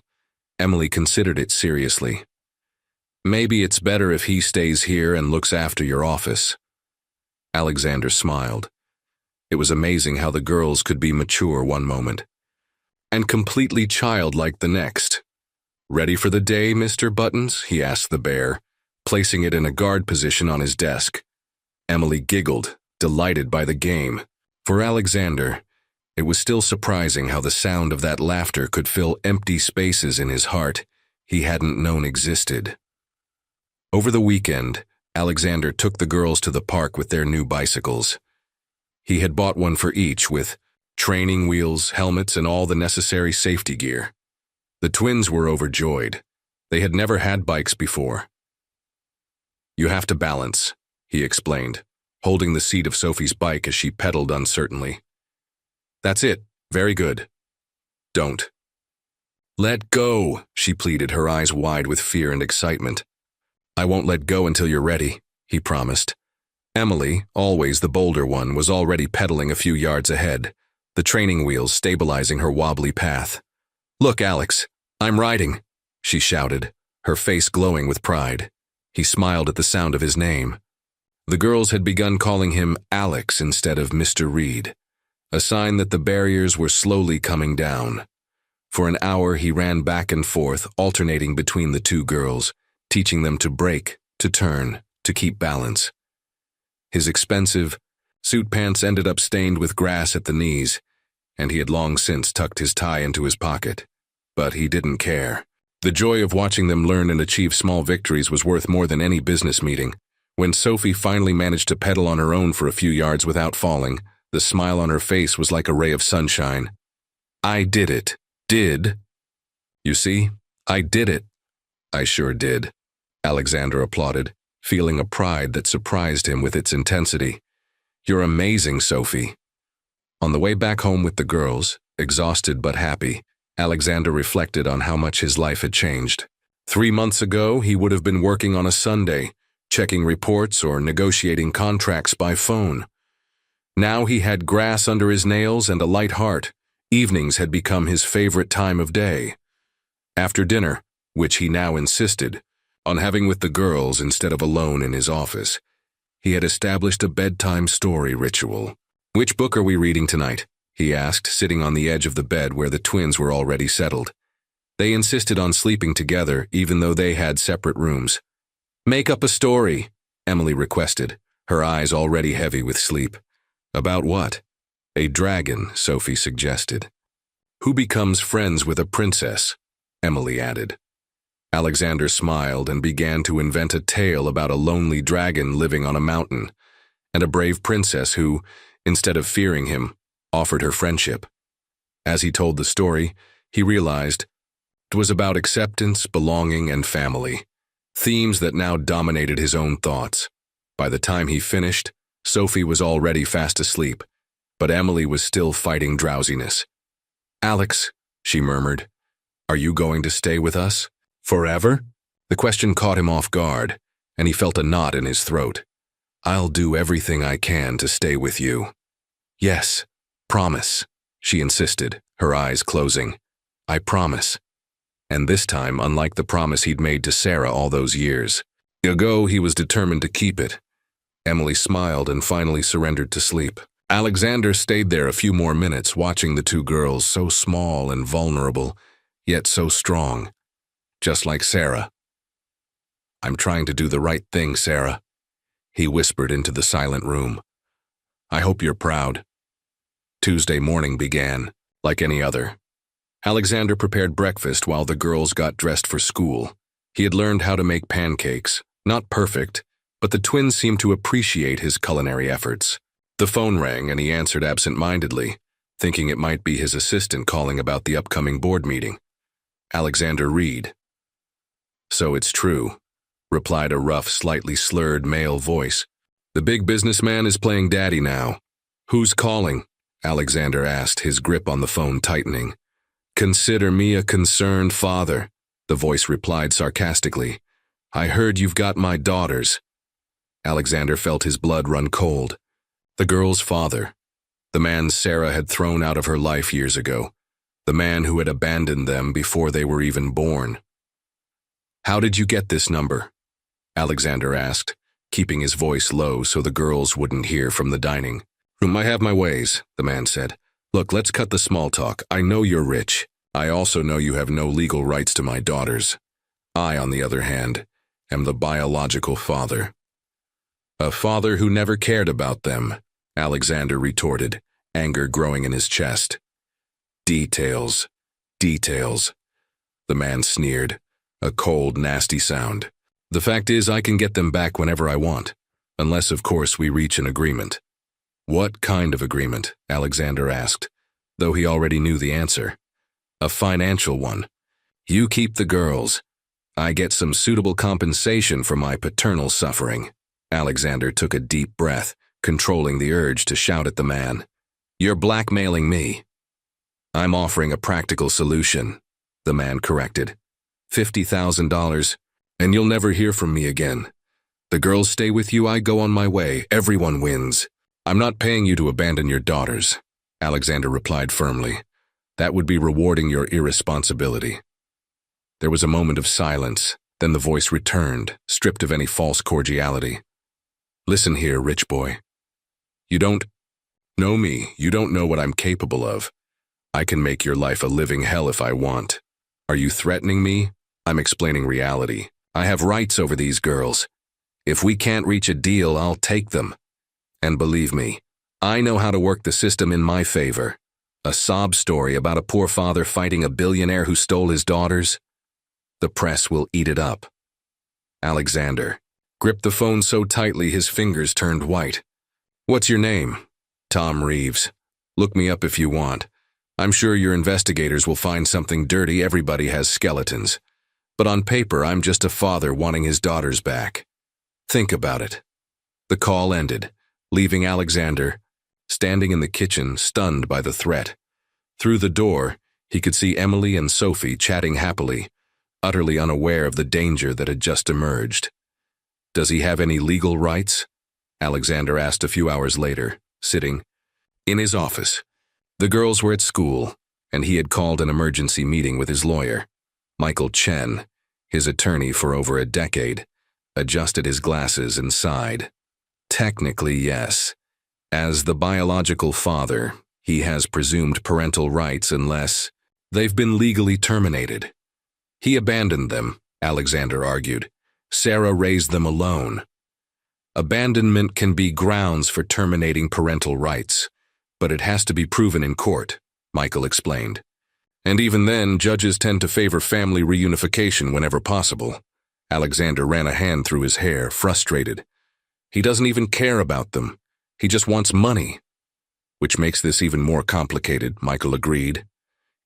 Emily considered it seriously. "Maybe it's better if he stays here and looks after your office." Alexander smiled. It was amazing how the girls could be mature one moment and completely childlike the next. "Ready for the day, Mr. Buttons?" he asked the bear, placing it in a guard position on his desk. Emily giggled, delighted by the game. For Alexander, it was still surprising how the sound of that laughter could fill empty spaces in his heart he hadn't known existed. Over the weekend, Alexander took the girls to the park with their new bicycles. He had bought one for each with training wheels, helmets, and all the necessary safety gear. The twins were overjoyed. They had never had bikes before. "You have to balance," he explained, holding the seat of Sophie's bike as she pedaled uncertainly. "That's it. Very good. Don't." "Let go," she pleaded, her eyes wide with fear and excitement. "I won't let go until you're ready," he promised. Emily, always the bolder one, was already pedaling a few yards ahead, the training wheels stabilizing her wobbly path. "Look, Alex, I'm riding," she shouted, her face glowing with pride. He smiled at the sound of his name. The girls had begun calling him Alex instead of Mr. Reed, a sign that the barriers were slowly coming down. For an hour he ran back and forth, alternating between the two girls, teaching them to brake, to turn, to keep balance. His expensive suit pants ended up stained with grass at the knees, and he had long since tucked his tie into his pocket. But he didn't care. The joy of watching them learn and achieve small victories was worth more than any business meeting. When Sophie finally managed to pedal on her own for a few yards without falling, the smile on her face was like a ray of sunshine. "I did it. Did. You see, I did it." "I sure did," Alexander applauded, feeling a pride that surprised him with its intensity. "You're amazing, Sophie." On the way back home with the girls, exhausted but happy, Alexander reflected on how much his life had changed. 3 months ago, he would have been working on a Sunday, checking reports or negotiating contracts by phone. Now he had grass under his nails and a light heart. Evenings had become his favorite time of day. After dinner, which he now insisted on having with the girls instead of alone in his office, he had established a bedtime story ritual. "Which book are we reading tonight?" he asked, sitting on the edge of the bed where the twins were already settled. They insisted on sleeping together, even though they had separate rooms. "Make up a story," Emily requested, her eyes already heavy with sleep. "About what?" "A dragon," Sophie suggested. "Who becomes friends with a princess," Emily added. Alexander smiled and began to invent a tale about a lonely dragon living on a mountain, and a brave princess who, instead of fearing him, offered her friendship. As he told the story, he realized it was about acceptance, belonging, and family, themes that now dominated his own thoughts. By the time he finished, Sophie was already fast asleep, but Emily was still fighting drowsiness. "Alex," she murmured, "are you going to stay with us? Forever?" The question caught him off guard, and he felt a knot in his throat. "I'll do everything I can to stay with you." "Yes, promise," she insisted, her eyes closing. "I promise." And this time, unlike the promise he'd made to Sarah all those years ago, he was determined to keep it. Emily smiled and finally surrendered to sleep. Alexander stayed there a few more minutes, watching the two girls, so small and vulnerable, yet so strong. Just like Sarah. "I'm trying to do the right thing, Sarah," he whispered into the silent room. "I hope you're proud." Tuesday morning began, like any other. Alexander prepared breakfast while the girls got dressed for school. He had learned how to make pancakes, not perfect, but the twins seemed to appreciate his culinary efforts. The phone rang and he answered absent-mindedly, thinking it might be his assistant calling about the upcoming board meeting. Alexander Reed. "So it's true," replied a rough, slightly slurred male voice. "The big businessman is playing daddy now." "Who's calling?" Alexander asked, his grip on the phone tightening. "Consider me a concerned father," the voice replied sarcastically. "I heard you've got my daughters." Alexander felt his blood run cold. The girl's father, the man Sarah had thrown out of her life years ago, the man who had abandoned them before they were even born. "How did you get this number?" Alexander asked, keeping his voice low so the girls wouldn't hear from the dining I have my ways, the man said. Look, let's cut the small talk. I know you're rich. I also know you have no legal rights to my daughters. I, on the other hand, am the biological father. A father who never cared about them, Alexander retorted, anger growing in his chest. Details. Details. The man sneered, a cold, nasty sound. The fact is, I can get them back whenever I want, unless, of course, we reach an agreement. What kind of agreement? Alexander asked, though he already knew the answer. A financial one. You keep the girls. I get some suitable compensation for my paternal suffering. Alexander took a deep breath, controlling the urge to shout at the man. You're blackmailing me. I'm offering a practical solution, the man corrected. $50,000, and you'll never hear from me again. The girls stay with you, I go on my way. Everyone wins. I'm not paying you to abandon your daughters, Alexander replied firmly. That would be rewarding your irresponsibility. There was a moment of silence, then the voice returned, stripped of any false cordiality. Listen here, rich boy. You don't know me. You don't know what I'm capable of. I can make your life a living hell if I want. Are you threatening me? I'm explaining reality. I have rights over these girls. If we can't reach a deal, I'll take them. And believe me, I know how to work the system in my favor. A sob story about a poor father fighting a billionaire who stole his daughters? The press will eat it up. Alexander gripped the phone so tightly his fingers turned white. What's your name? Tom Reeves. Look me up if you want. I'm sure your investigators will find something dirty. Everybody has skeletons. But on paper, I'm just a father wanting his daughters back. Think about it. The call ended, leaving Alexander standing in the kitchen, stunned by the threat. Through the door, he could see Emily and Sophie chatting happily, utterly unaware of the danger that had just emerged. Does he have any legal rights? Alexander asked a few hours later, sitting in his office. The girls were at school, and he had called an emergency meeting with his lawyer. Michael Chen, his attorney for over a decade, adjusted his glasses and sighed. Technically, yes. As the biological father, he has presumed parental rights unless they've been legally terminated. He abandoned them, Alexander argued. Sarah raised them alone. Abandonment can be grounds for terminating parental rights, but it has to be proven in court, Michael explained. And even then, judges tend to favor family reunification whenever possible. Alexander ran a hand through his hair, frustrated. He doesn't even care about them. He just wants money. Which makes this even more complicated, Michael agreed.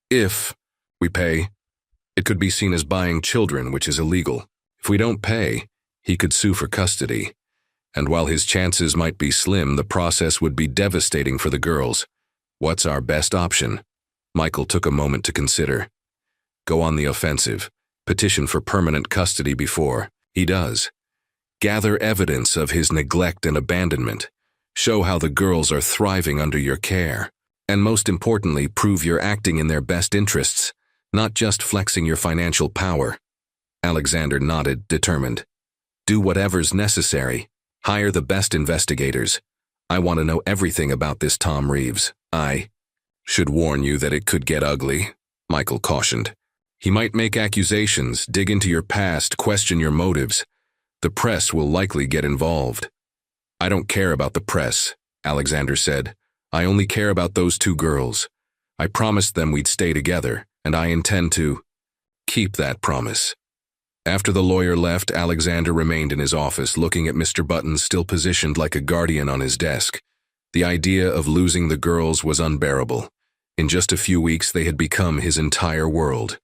If we pay, it could be seen as buying children, which is illegal. If we don't pay, he could sue for custody. And while his chances might be slim, the process would be devastating for the girls. What's our best option? Michael took a moment to consider. Go on the offensive. Petition for permanent custody before he does. Gather evidence of his neglect and abandonment. Show how the girls are thriving under your care. And most importantly, prove you're acting in their best interests, not just flexing your financial power. Alexander nodded, determined. Do whatever's necessary. Hire the best investigators. I want to know everything about this Tom Reeves. I should warn you that it could get ugly, Michael cautioned. He might make accusations, dig into your past, question your motives. The press will likely get involved. I don't care about the press, Alexander said. I only care about those two girls. I promised them we'd stay together, and I intend to keep that promise. After the lawyer left, Alexander remained in his office, looking at Mr. Buttons still positioned like a guardian on his desk. The idea of losing the girls was unbearable. In just a few weeks, they had become his entire world.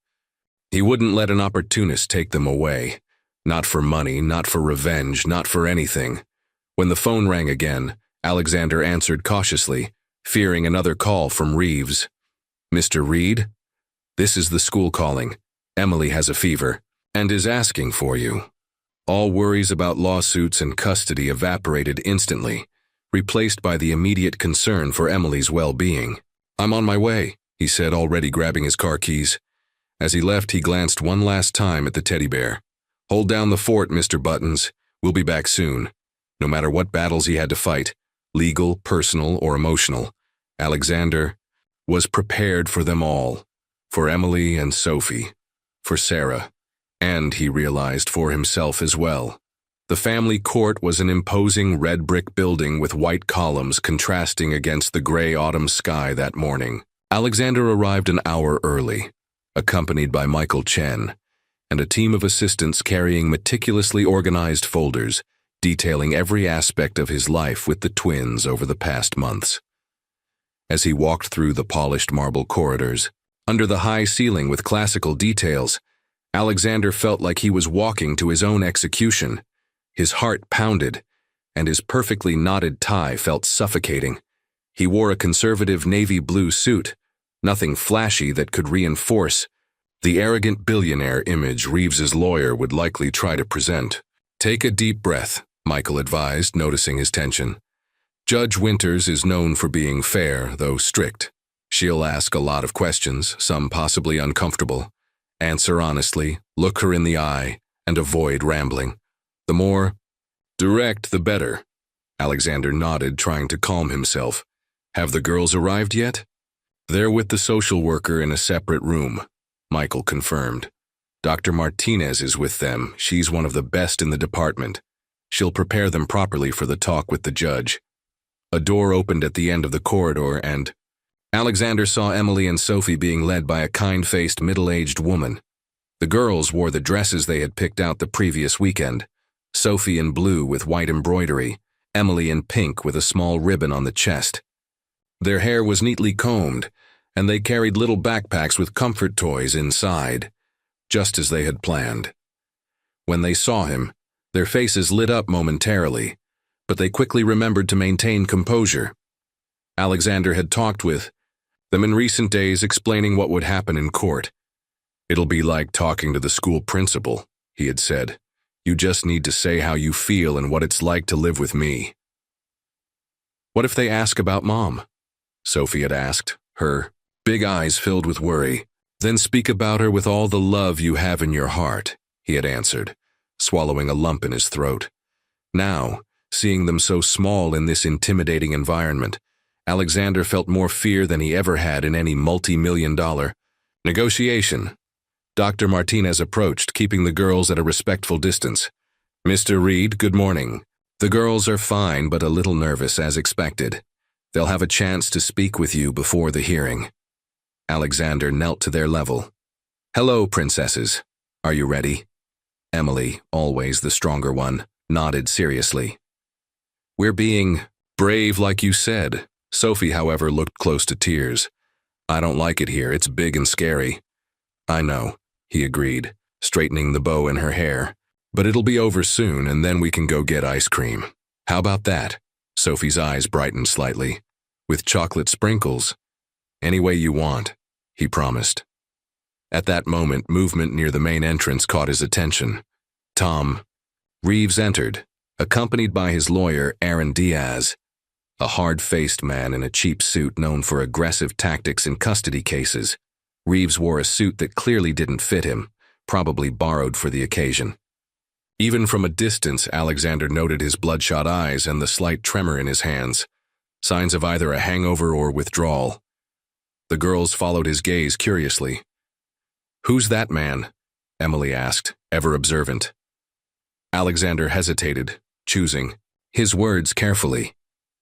He wouldn't let an opportunist take them away. Not for money, not for revenge, not for anything. When the phone rang again, Alexander answered cautiously, fearing another call from Reeves. Mr. Reed? This is the school calling. Emily has a fever and is asking for you. All worries about lawsuits and custody evaporated instantly, replaced by the immediate concern for Emily's well-being. I'm on my way, he said, already grabbing his car keys. As he left, he glanced one last time at the teddy bear. Hold down the fort, Mr. Buttons. We'll be back soon. No matter what battles he had to fight, legal, personal, or emotional. Alexander was prepared for them all, for Emily and Sophie, for Sarah, and, he realized, for himself as well. The family court was an imposing red brick building with white columns contrasting against the gray autumn sky that morning. Alexander arrived an hour early, accompanied by Michael Chen, and a team of assistants carrying meticulously organized folders detailing every aspect of his life with the twins over the past months. As he walked through the polished marble corridors, under the high ceiling with classical details, Alexander felt like he was walking to his own execution. His heart pounded, and his perfectly knotted tie felt suffocating. He wore a conservative navy blue suit, nothing flashy that could reinforce the arrogant billionaire image Reeves's lawyer would likely try to present. "Take a deep breath," Michael advised, noticing his tension. "Judge Winters is known for being fair, though strict. She'll ask a lot of questions, some possibly uncomfortable. Answer honestly, look her in the eye, and avoid rambling. The more direct, the better." Alexander nodded, trying to calm himself. "Have the girls arrived yet?" "They're with the social worker in a separate room," Michael confirmed. "Dr. Martinez is with them. She's one of the best in the department. She'll prepare them properly for the talk with the judge." A door opened at the end of the corridor, and Alexander saw Emily and Sophie being led by a kind-faced, middle-aged woman. The girls wore the dresses they had picked out the previous weekend, Sophie in blue with white embroidery, Emily in pink with a small ribbon on the chest. Their hair was neatly combed, and they carried little backpacks with comfort toys inside, just as they had planned. When they saw him, their faces lit up momentarily, but they quickly remembered to maintain composure. Alexander had talked with them in recent days, explaining what would happen in court. "It'll be like talking to the school principal," he had said. "You just need to say how you feel and what it's like to live with me." "What if they ask about Mom?" Sophie had asked, her big eyes filled with worry. "Then speak about her with all the love you have in your heart," he had answered, swallowing a lump in his throat. Now, seeing them so small in this intimidating environment, Alexander felt more fear than he ever had in any multi-million-dollar negotiation. Dr. Martinez approached, keeping the girls at a respectful distance. "Mr. Reed, good morning. The girls are fine but a little nervous as expected. They'll have a chance to speak with you before the hearing." Alexander knelt to their level. "Hello, princesses. Are you ready?" Emily, always the stronger one, nodded seriously. "We're being brave like you said." Sophie, however, looked close to tears. "I don't like it here. It's big and scary." "I know," he agreed, straightening the bow in her hair. "But it'll be over soon, and then we can go get ice cream." "How about that?" Sophie's eyes brightened slightly. "With chocolate sprinkles?" "Any way you want," he promised. At that moment, movement near the main entrance caught his attention. Tom Reeves entered, accompanied by his lawyer, Aaron Diaz, a hard-faced man in a cheap suit known for aggressive tactics in custody cases. Reeves wore a suit that clearly didn't fit him, probably borrowed for the occasion. Even from a distance, Alexander noted his bloodshot eyes and the slight tremor in his hands, signs of either a hangover or withdrawal. The girls followed his gaze curiously. "Who's that man?" Emily asked, ever observant. Alexander hesitated, choosing his words carefully.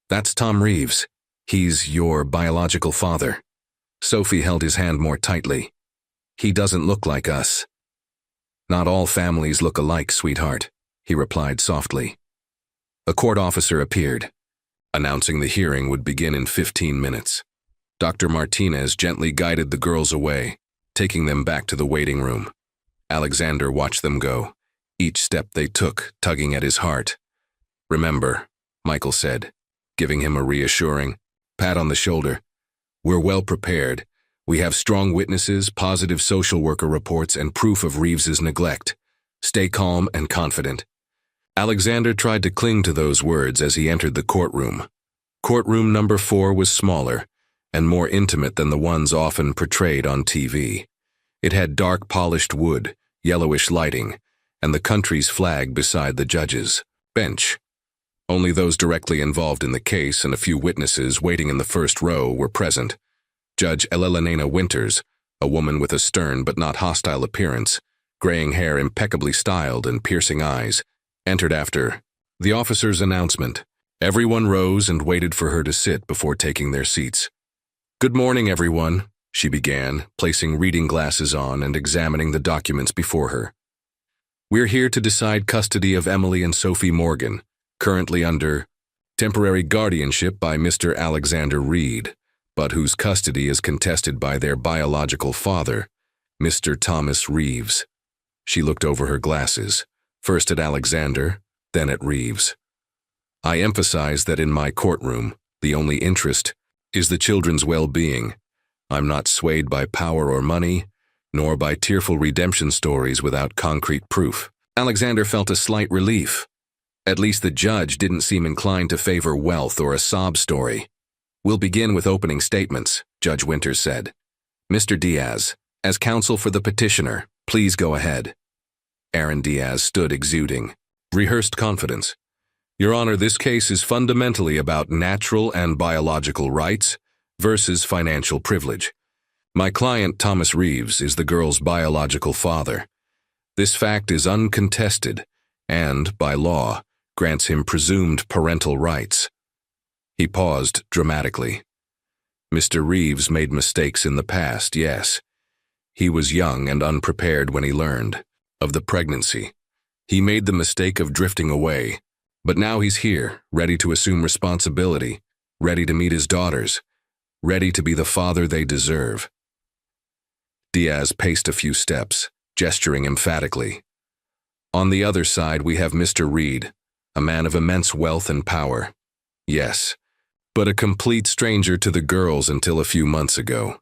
"That's Tom Reeves. He's your biological father." Sophie held his hand more tightly. "He doesn't look like us." "Not all families look alike, sweetheart," he replied softly. A court officer appeared, announcing the hearing would begin in 15 minutes. Dr. Martinez gently guided the girls away, taking them back to the waiting room. Alexander watched them go, each step they took tugging at his heart. "Remember," Michael said, giving him a reassuring pat on the shoulder, "we're well prepared. We have strong witnesses, positive social worker reports, and proof of Reeves's neglect. Stay calm and confident." Alexander tried to cling to those words as he entered the courtroom. Courtroom number 4 was smaller and more intimate than the ones often portrayed on TV. It had dark polished wood, yellowish lighting, and the country's flag beside the judge's bench. Only those directly involved in the case and a few witnesses waiting in the first row were present. Judge Elena Winters, a woman with a stern but not hostile appearance, graying hair impeccably styled and piercing eyes, entered after the officer's announcement. Everyone rose and waited for her to sit before taking their seats. "Good morning, everyone," she began, placing reading glasses on and examining the documents before her. "We're here to decide custody of Emily and Sophie Morgan, currently under temporary guardianship by Mr. Alexander Reed, but whose custody is contested by their biological father, Mr. Thomas Reeves." She looked over her glasses, first at Alexander, then at Reeves. "I emphasize that in my courtroom, the only interest is the children's well-being. I'm not swayed by power or money, nor by tearful redemption stories without concrete proof." Alexander felt a slight relief. At least the judge didn't seem inclined to favor wealth or a sob story. "We'll begin with opening statements," Judge Winters said. "Mr. Diaz, as counsel for the petitioner, please go ahead." Aaron Diaz stood exuding rehearsed confidence. "Your Honor, this case is fundamentally about natural and biological rights versus financial privilege. My client, Thomas Reeves, is the girl's biological father. This fact is uncontested and, by law, grants him presumed parental rights." He paused dramatically. "Mr. Reeves made mistakes in the past, yes. He was young and unprepared when he learned of the pregnancy. He made the mistake of drifting away, but now he's here, ready to assume responsibility, ready to meet his daughters, ready to be the father they deserve." Diaz paced a few steps, gesturing emphatically. "On the other side, we have Mr. Reed, a man of immense wealth and power. Yes, but a complete stranger to the girls until a few months ago.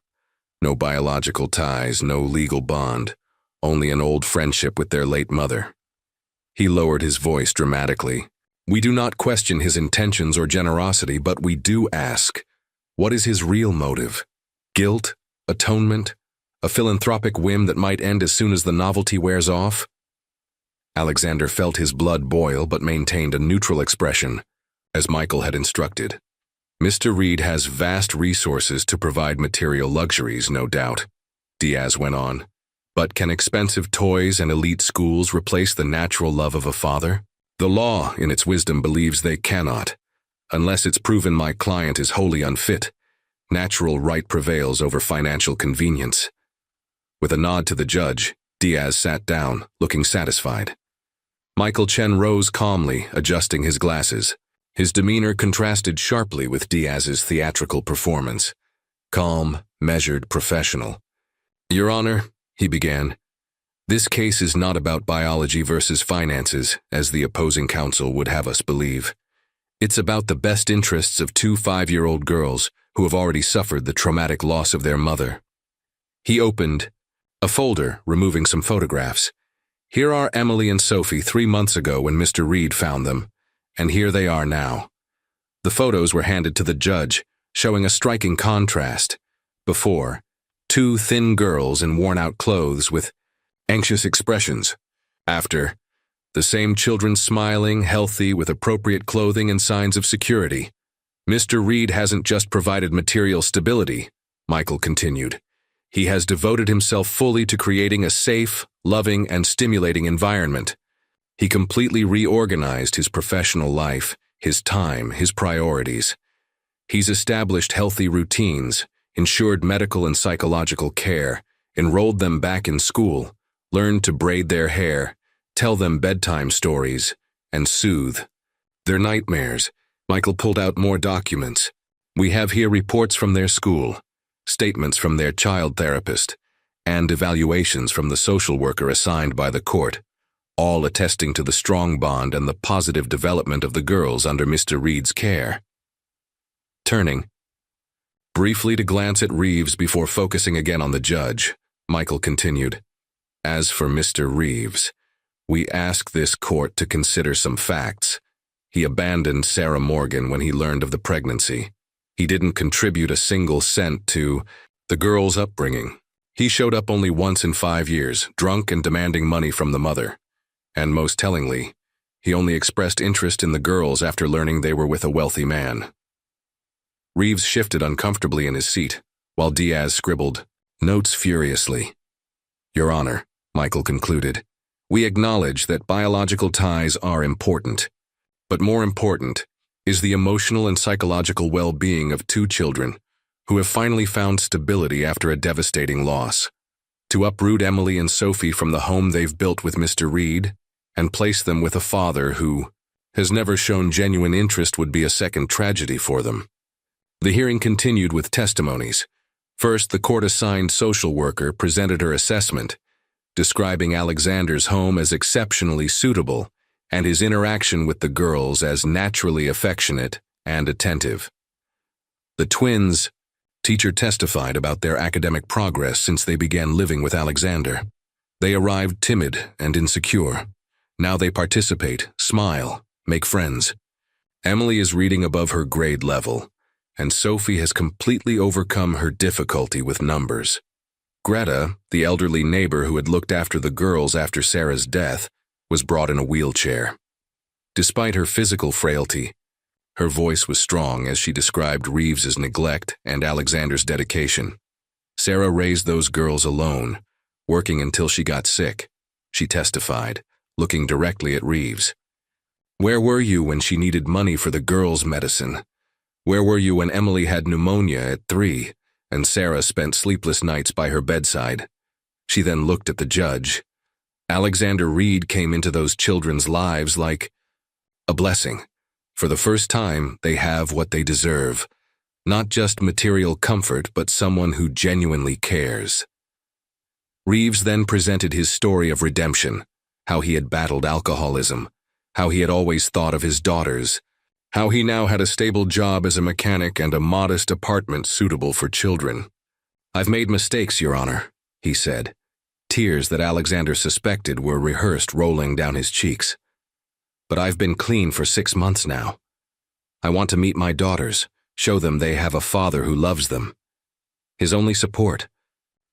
No biological ties, no legal bond, only an old friendship with their late mother." He lowered his voice dramatically. "We do not question his intentions or generosity, but we do ask, what is his real motive? Guilt? Atonement? A philanthropic whim that might end as soon as the novelty wears off?" Alexander felt his blood boil but maintained a neutral expression, as Michael had instructed. "Mr. Reed has vast resources to provide material luxuries, no doubt," Diaz went on. "But can expensive toys and elite schools replace the natural love of a father? The law, in its wisdom, believes they cannot. Unless it's proven my client is wholly unfit, natural right prevails over financial convenience." With a nod to the judge, Diaz sat down, looking satisfied. Michael Chen rose calmly, adjusting his glasses. His demeanor contrasted sharply with Diaz's theatrical performance. Calm, measured, professional. "Your Honor," he began, "this case is not about biology versus finances, as the opposing counsel would have us believe. It's about the best interests of two 5-year-old girls who have already suffered the traumatic loss of their mother." He opened a folder, removing some photographs. "Here are Emily and Sophie 3 months ago when Mr. Reed found them, and here they are now." The photos were handed to the judge, showing a striking contrast. Before, 2 thin girls in worn-out clothes with anxious expressions. After, the same children smiling, healthy, with appropriate clothing and signs of security. "Mr. Reed hasn't just provided material stability," Michael continued. "He has devoted himself fully to creating a safe, loving, and stimulating environment. He completely reorganized his professional life, his time, his priorities. He's established healthy routines, ensured medical and psychological care, enrolled them back in school, learned to braid their hair, tell them bedtime stories, and soothe their nightmares." Michael pulled out more documents. "We have here reports from their school, statements from their child therapist, and evaluations from the social worker assigned by the court, all attesting to the strong bond and the positive development of the girls under Mr. Reed's care." Turning briefly to glance at Reeves before focusing again on the judge, Michael continued, "As for Mr. Reeves, we ask this court to consider some facts. He abandoned Sarah Morgan when he learned of the pregnancy. He didn't contribute a single cent to the girl's upbringing. He showed up only once in 5 years, drunk and demanding money from the mother. And most tellingly, He only expressed interest in the girls after learning they were with a wealthy man. Reeves shifted uncomfortably in his seat, while Diaz scribbled notes furiously. Your Honor, Michael concluded, we acknowledge that biological ties are important, but more important is the emotional and psychological well-being of two children who have finally found stability after a devastating loss. To uproot Emily and Sophie from the home they've built with Mr. Reed and place them with a father who has never shown genuine interest would be a second tragedy for them. The hearing continued with testimonies. First, the court-assigned social worker presented her assessment, describing Alexander's home as exceptionally suitable and his interaction with the girls as naturally affectionate and attentive. The twins' teacher testified about their academic progress since they began living with Alexander. They arrived timid and insecure. Now they participate, smile, make friends. Emily is reading above her grade level, and Sophie has completely overcome her difficulty with numbers. Greta, the elderly neighbor who had looked after the girls after Sarah's death, was brought in a wheelchair. Despite her physical frailty, her voice was strong as she described Reeves's neglect and Alexander's dedication. Sarah raised those girls alone, working until she got sick, she testified, looking directly at Reeves. Where were you when she needed money for the girls' medicine? Where were you when Emily had pneumonia at 3 and Sarah spent sleepless nights by her bedside? She then looked at the judge. Alexander Reed came into those children's lives like a blessing. For the first time, they have what they deserve. Not just material comfort, but someone who genuinely cares. Reeves then presented his story of redemption, how he had battled alcoholism, how he had always thought of his daughters, how he now had a stable job as a mechanic and a modest apartment suitable for children. I've made mistakes, Your Honor, he said. Tears that Alexander suspected were rehearsed rolling down his cheeks. But I've been clean for 6 months now. I want to meet my daughters, show them they have a father who loves them. His only support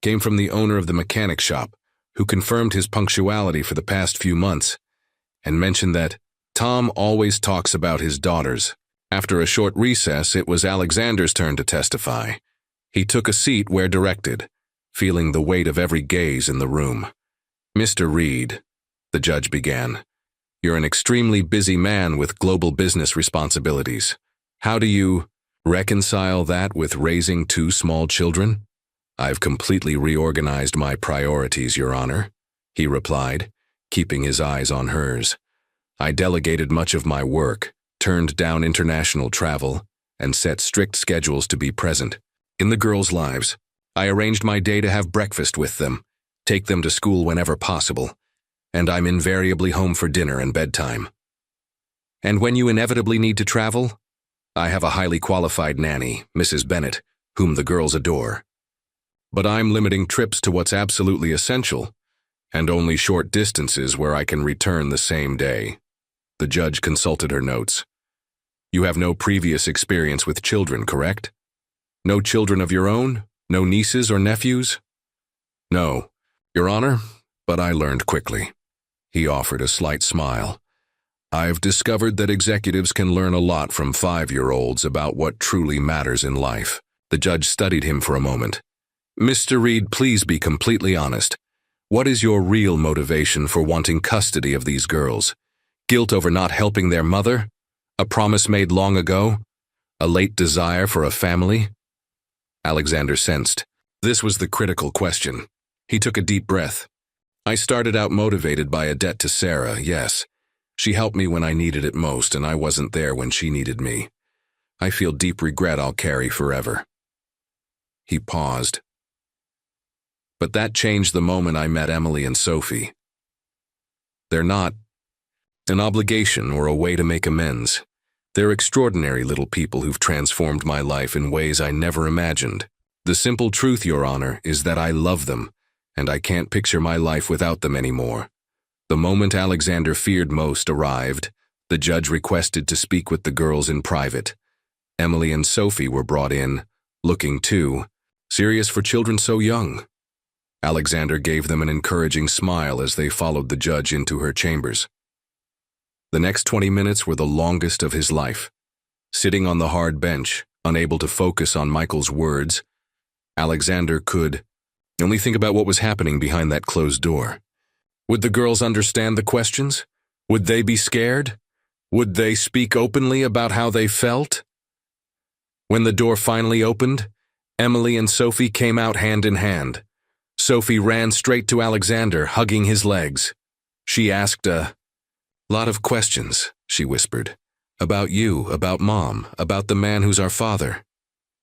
came from the owner of the mechanic shop, who confirmed his punctuality for the past few months, and mentioned that Tom always talks about his daughters. After a short recess, it was Alexander's turn to testify. He took a seat where directed, feeling the weight of every gaze in the room. Mr. Reed, the judge began, you're an extremely busy man with global business responsibilities. How do you reconcile that with raising 2 small children? I've completely reorganized my priorities, Your Honor, he replied, keeping his eyes on hers. I delegated much of my work, turned down international travel, and set strict schedules to be present in the girls' lives. I arranged my day to have breakfast with them, take them to school whenever possible, and I'm invariably home for dinner and bedtime. And when you inevitably need to travel, I have a highly qualified nanny, Mrs. Bennett, whom the girls adore. But I'm limiting trips to what's absolutely essential, and only short distances where I can return the same day. The judge consulted her notes. You have no previous experience with children, correct? No children of your own? No nieces or nephews? No, Your Honor, but I learned quickly. He offered a slight smile. I've discovered that executives can learn a lot from 5-year-olds about what truly matters in life. The judge studied him for a moment. Mr. Reed, please be completely honest. What is your real motivation for wanting custody of these girls? Guilt over not helping their mother? A promise made long ago? A late desire for a family? Alexander sensed. This was the critical question. He took a deep breath. I started out motivated by a debt to Sarah, yes. She helped me when I needed it most, and I wasn't there when she needed me. I feel deep regret I'll carry forever. He paused. But that changed the moment I met Emily and Sophie. They're not an obligation or a way to make amends. They're extraordinary little people who've transformed my life in ways I never imagined. The simple truth, Your Honor, is that I love them, and I can't picture my life without them anymore. The moment Alexander feared most arrived, the judge requested to speak with the girls in private. Emily and Sophie were brought in, looking too serious for children so young. Alexander gave them an encouraging smile as they followed the judge into her chambers. The next 20 minutes were the longest of his life. Sitting on the hard bench, unable to focus on Michael's words, Alexander could only think about what was happening behind that closed door. Would the girls understand the questions? Would they be scared? Would they speak openly about how they felt? When the door finally opened, Emily and Sophie came out hand in hand. Sophie ran straight to Alexander, hugging his legs. She asked a lot of questions, she whispered. About you, about Mom, about the man who's our father.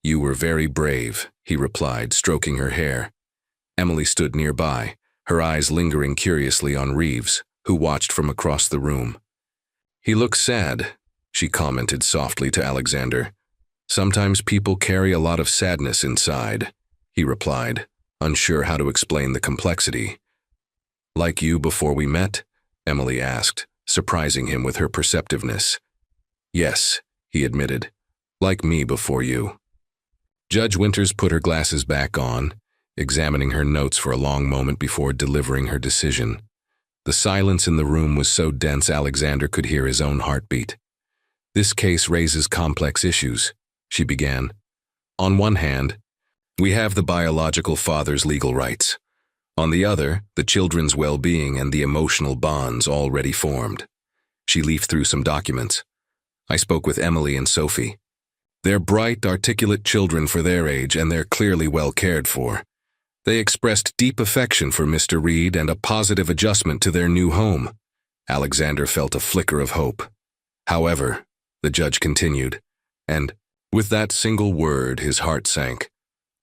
You were very brave, he replied, stroking her hair. Emily stood nearby, her eyes lingering curiously on Reeves, who watched from across the room. He looks sad, she commented softly to Alexander. Sometimes people carry a lot of sadness inside, he replied, unsure how to explain the complexity. Like you before we met? Emily asked, surprising him with her perceptiveness. Yes, he admitted, like me before you. Judge Winters put her glasses back on, examining her notes for a long moment before delivering her decision. The silence in the room was so dense Alexander could hear his own heartbeat. This case raises complex issues, she began. On one hand, we have the biological father's legal rights. On the other, the children's well-being and the emotional bonds already formed. She leafed through some documents. I spoke with Emily and Sophie. They're bright, articulate children for their age, and they're clearly well cared for. They expressed deep affection for Mr. Reed and a positive adjustment to their new home. Alexander felt a flicker of hope. However, the judge continued, and with that single word his heart sank.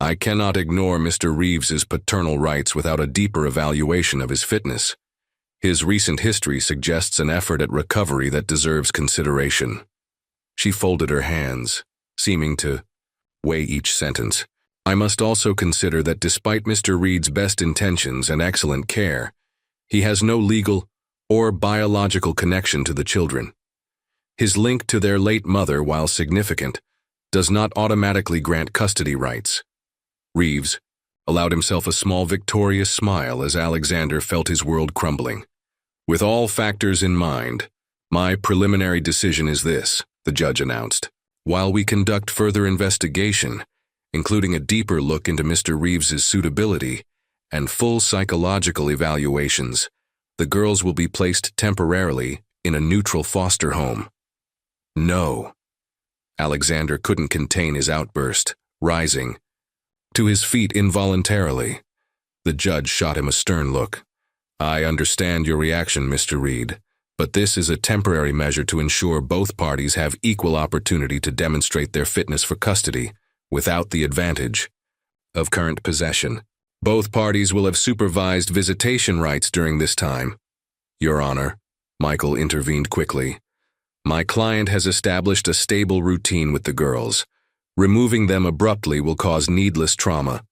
I cannot ignore Mr. Reeves's paternal rights without a deeper evaluation of his fitness. His recent history suggests an effort at recovery that deserves consideration. She folded her hands, seeming to weigh each sentence. I must also consider that despite Mr. Reed's best intentions and excellent care, he has no legal or biological connection to the children. His link to their late mother, while significant, does not automatically grant custody rights. Reeves allowed himself a small victorious smile as Alexander felt his world crumbling. With all factors in mind, my preliminary decision is this, the judge announced. While we conduct further investigation, including a deeper look into Mr. Reeves's suitability and full psychological evaluations, the girls will be placed temporarily in a neutral foster home. No. Alexander couldn't contain his outburst, rising to his feet involuntarily. The judge shot him a stern look. I understand your reaction, Mr. Reed, but this is a temporary measure to ensure both parties have equal opportunity to demonstrate their fitness for custody without the advantage of current possession. Both parties will have supervised visitation rights during this time. Your Honor, Michael intervened quickly. My client has established a stable routine with the girls. Removing them abruptly will cause needless trauma.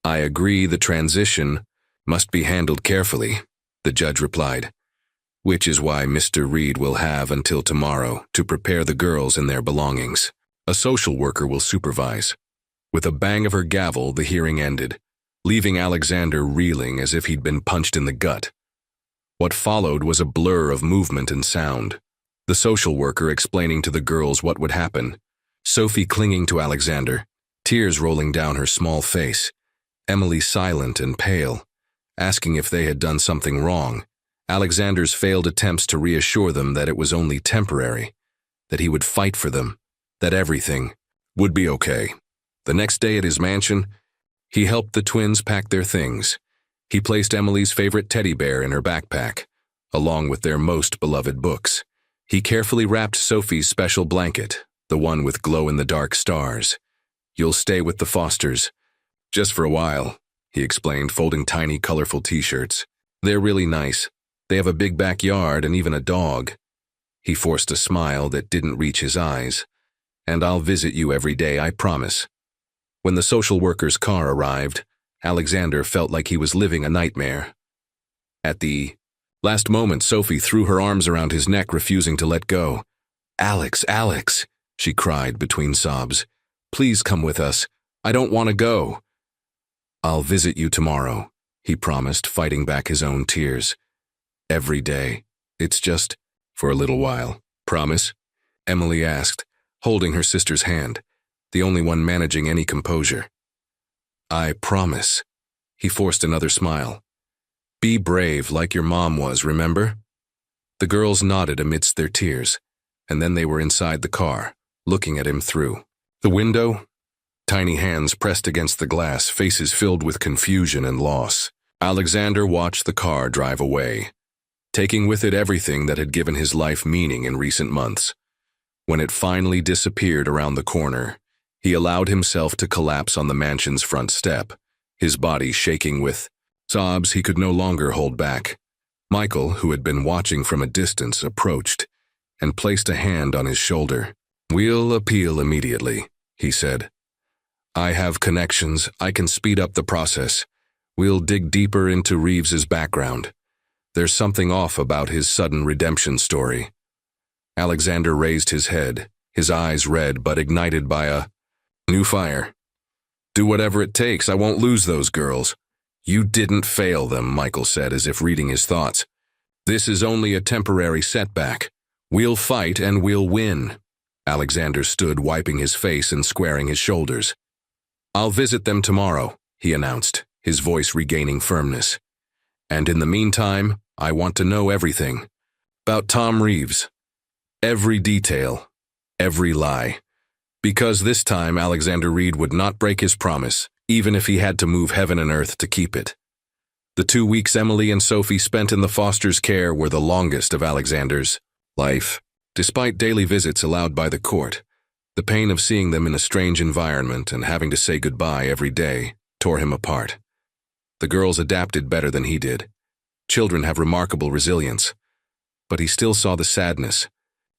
I agree the transition must be handled carefully, the judge replied, which is why Mr. Reed will have until tomorrow to prepare the girls and their belongings. A social worker will supervise. With a bang of her gavel, the hearing ended, leaving Alexander reeling as if he'd been punched in the gut. What followed was a blur of movement and sound. The social worker explaining to the girls what would happen. Sophie clinging to Alexander, tears rolling down her small face. Emily silent and pale, asking if they had done something wrong. Alexander's failed attempts to reassure them that it was only temporary, that he would fight for them, that everything would be okay. The next day at his mansion, he helped the twins pack their things. He placed Emily's favorite teddy bear in her backpack, along with their most beloved books. He carefully wrapped Sophie's special blanket, the one with glow-in-the-dark stars. You'll stay with the Fosters. Just for a while, he explained, folding tiny, colorful t-shirts. They're really nice. They have a big backyard and even a dog. He forced a smile that didn't reach his eyes. And I'll visit you every day, I promise. When the social worker's car arrived, Alexander felt like he was living a nightmare. At the last moment, Sophie threw her arms around his neck, refusing to let go. Alex, Alex, she cried between sobs. Please come with us. I don't want to go. I'll visit you tomorrow, he promised, fighting back his own tears. Every day. It's just, For a little while. Promise? Emily asked, holding her sister's hand, the only one managing any composure. I promise. He forced another smile. Be brave like your mom was, remember? The girls nodded amidst their tears, and then they were inside the car, looking at him through the window. Tiny hands pressed against the glass, faces filled with confusion and loss. Alexander watched the car drive away, taking with it everything that had given his life meaning in recent months. When it finally disappeared around the corner, he allowed himself to collapse on the mansion's front step, his body shaking with sobs he could no longer hold back. Michael, who had been watching from a distance, approached and placed a hand on his shoulder. We'll appeal immediately, he said. I have connections. I can speed up the process. We'll dig deeper into Reeves's background. There's something off about his sudden redemption story. Alexander raised his head, his eyes red but ignited by a new fire. Do whatever it takes. I won't lose those girls. You didn't fail them, Michael said, as if reading his thoughts. This is only a temporary setback. We'll fight and we'll win. Alexander stood, wiping his face and squaring his shoulders. I'll visit them tomorrow, he announced, his voice regaining firmness. And in the meantime, I want to know everything. About Tom Reeves. Every detail. Every lie. Because this time Alexander Reed would not break his promise, even if he had to move heaven and earth to keep it. The 2 weeks Emily and Sophie spent in the foster's care were the longest of Alexander's life. Despite daily visits allowed by the court, the pain of seeing them in a strange environment and having to say goodbye every day tore him apart. The girls adapted better than he did. Children have remarkable resilience. But he still saw the sadness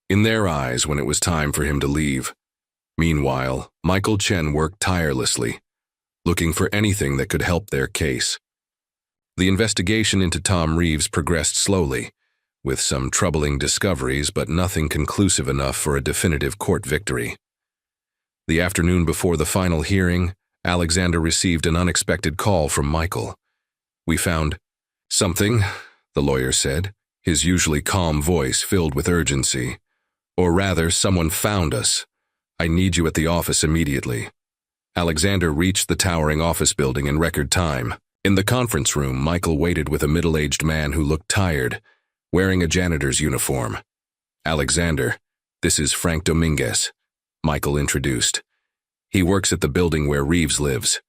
in their eyes when it was time for him to leave. Meanwhile, Michael Chen worked tirelessly, looking for anything that could help their case. The investigation into Tom Reeves progressed slowly, with some troubling discoveries but nothing conclusive enough for a definitive court victory. The afternoon before the final hearing, Alexander received an unexpected call from Michael. We found something, the lawyer said, his usually calm voice filled with urgency. Or rather, someone found us. I need you at the office immediately. Alexander reached the towering office building in record time. In the conference room, Michael waited with a middle-aged man who looked tired, wearing a janitor's uniform. Alexander, this is Frank Dominguez, Michael introduced. He works at the building where Reeves lives.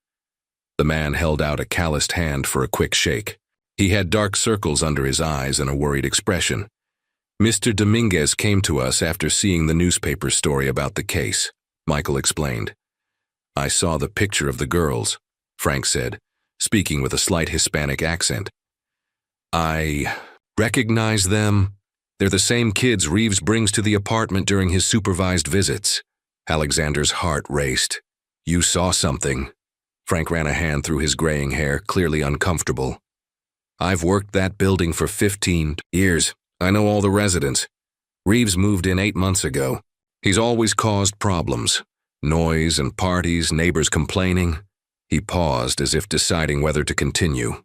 The man held out a calloused hand for a quick shake. He had dark circles under his eyes and a worried expression. Mr. Dominguez came to us after seeing the newspaper story about the case, Michael explained. I saw the picture of the girls, Frank said, speaking with a slight Hispanic accent. I recognize them. They're the same kids Reeves brings to the apartment during his supervised visits. Alexander's heart raced. You saw something. Frank ran a hand through his graying hair, clearly uncomfortable. I've worked that building for 15 years. I know all the residents. Reeves moved in 8 months ago. He's always caused problems. Noise and parties, neighbors complaining. He paused as if deciding whether to continue.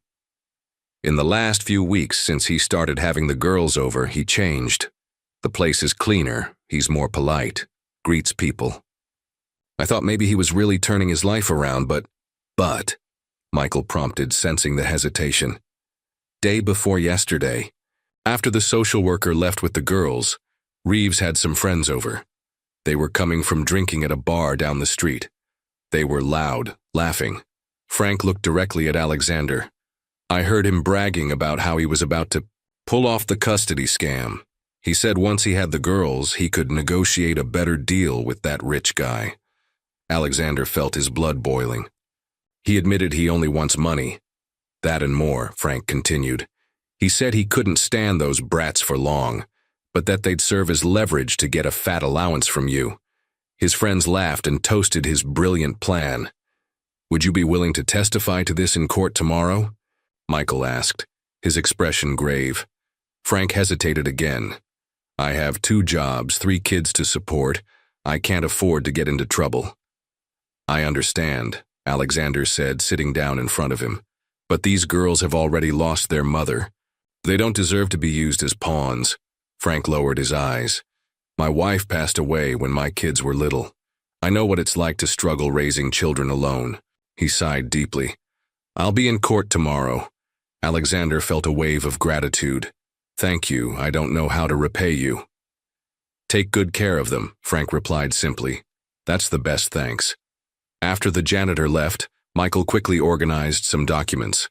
In the last few weeks since he started having the girls over, he changed. The place is cleaner, he's more polite, greets people. I thought maybe he was really turning his life around, but, Michael prompted, sensing the hesitation. Day before yesterday, after the social worker left with the girls, Reeves had some friends over. They were coming from drinking at a bar down the street. They were loud, laughing. Frank looked directly at Alexander. I heard him bragging about how he was about to pull off the custody scam. He said once he had the girls, he could negotiate a better deal with that rich guy. Alexander felt his blood boiling. He admitted he only wants money. That and more, Frank continued. He said he couldn't stand those brats for long, but that they'd serve as leverage to get a fat allowance from you. His friends laughed and toasted his brilliant plan. Would you be willing to testify to this in court tomorrow? Michael asked, his expression grave. Frank hesitated again. I have 2 jobs, 3 kids to support. I can't afford to get into trouble. I understand, Alexander said, sitting down in front of him. But these girls have already lost their mother. They don't deserve to be used as pawns. Frank lowered his eyes. My wife passed away when my kids were little. I know what it's like to struggle raising children alone. He sighed deeply. I'll be in court tomorrow. Alexander felt a wave of gratitude. Thank you, I don't know how to repay you. Take good care of them, Frank replied simply. That's the best thanks. After the janitor left, Michael quickly organized some documents.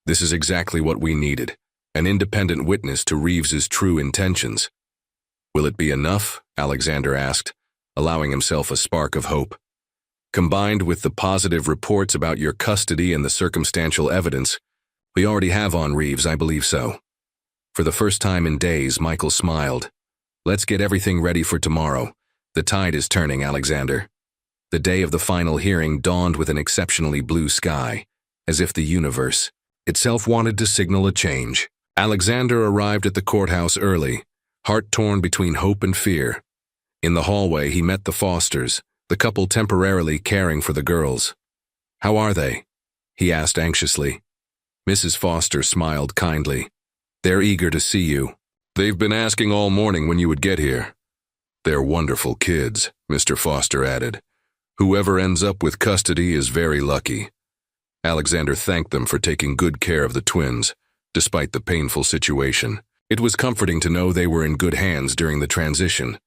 This is exactly what we needed, an independent witness to Reeves's true intentions. Will it be enough? Alexander asked, allowing himself a spark of hope. Combined with the positive reports about your custody and the circumstantial evidence we already have on Reeves, I believe so. For the first time in days, Michael smiled. Let's get everything ready for tomorrow. The tide is turning, Alexander. The day of the final hearing dawned with an exceptionally blue sky, as if the universe itself wanted to signal a change. Alexander arrived at the courthouse early, heart torn between hope and fear. In the hallway, he met the Fosters, the couple temporarily caring for the girls. How are they? He asked anxiously. Mrs. Foster smiled kindly. They're eager to see you. They've been asking all morning when you would get here. They're wonderful kids, Mr. Foster added. Whoever ends up with custody is very lucky. Alexander thanked them for taking good care of the twins, despite the painful situation. It was comforting to know they were in good hands during the transition.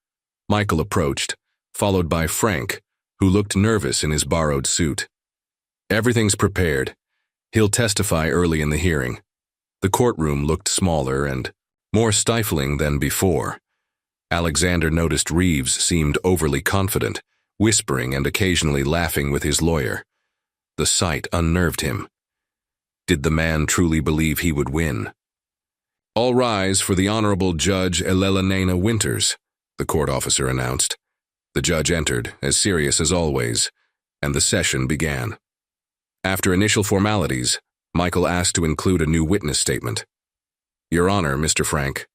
Michael approached, followed by Frank, who looked nervous in his borrowed suit. Everything's prepared. He'll testify early in the hearing. The courtroom looked smaller and more stifling than before. Alexander noticed Reeves seemed overly confident, whispering and occasionally laughing with his lawyer. The sight unnerved him. Did the man truly believe he would win? All rise for the Honorable Judge Elena Winters, the court officer announced. The judge entered, as serious as always, and the session began. After initial formalities, Michael asked to include a new witness statement. Your Honor, Mr. Frank,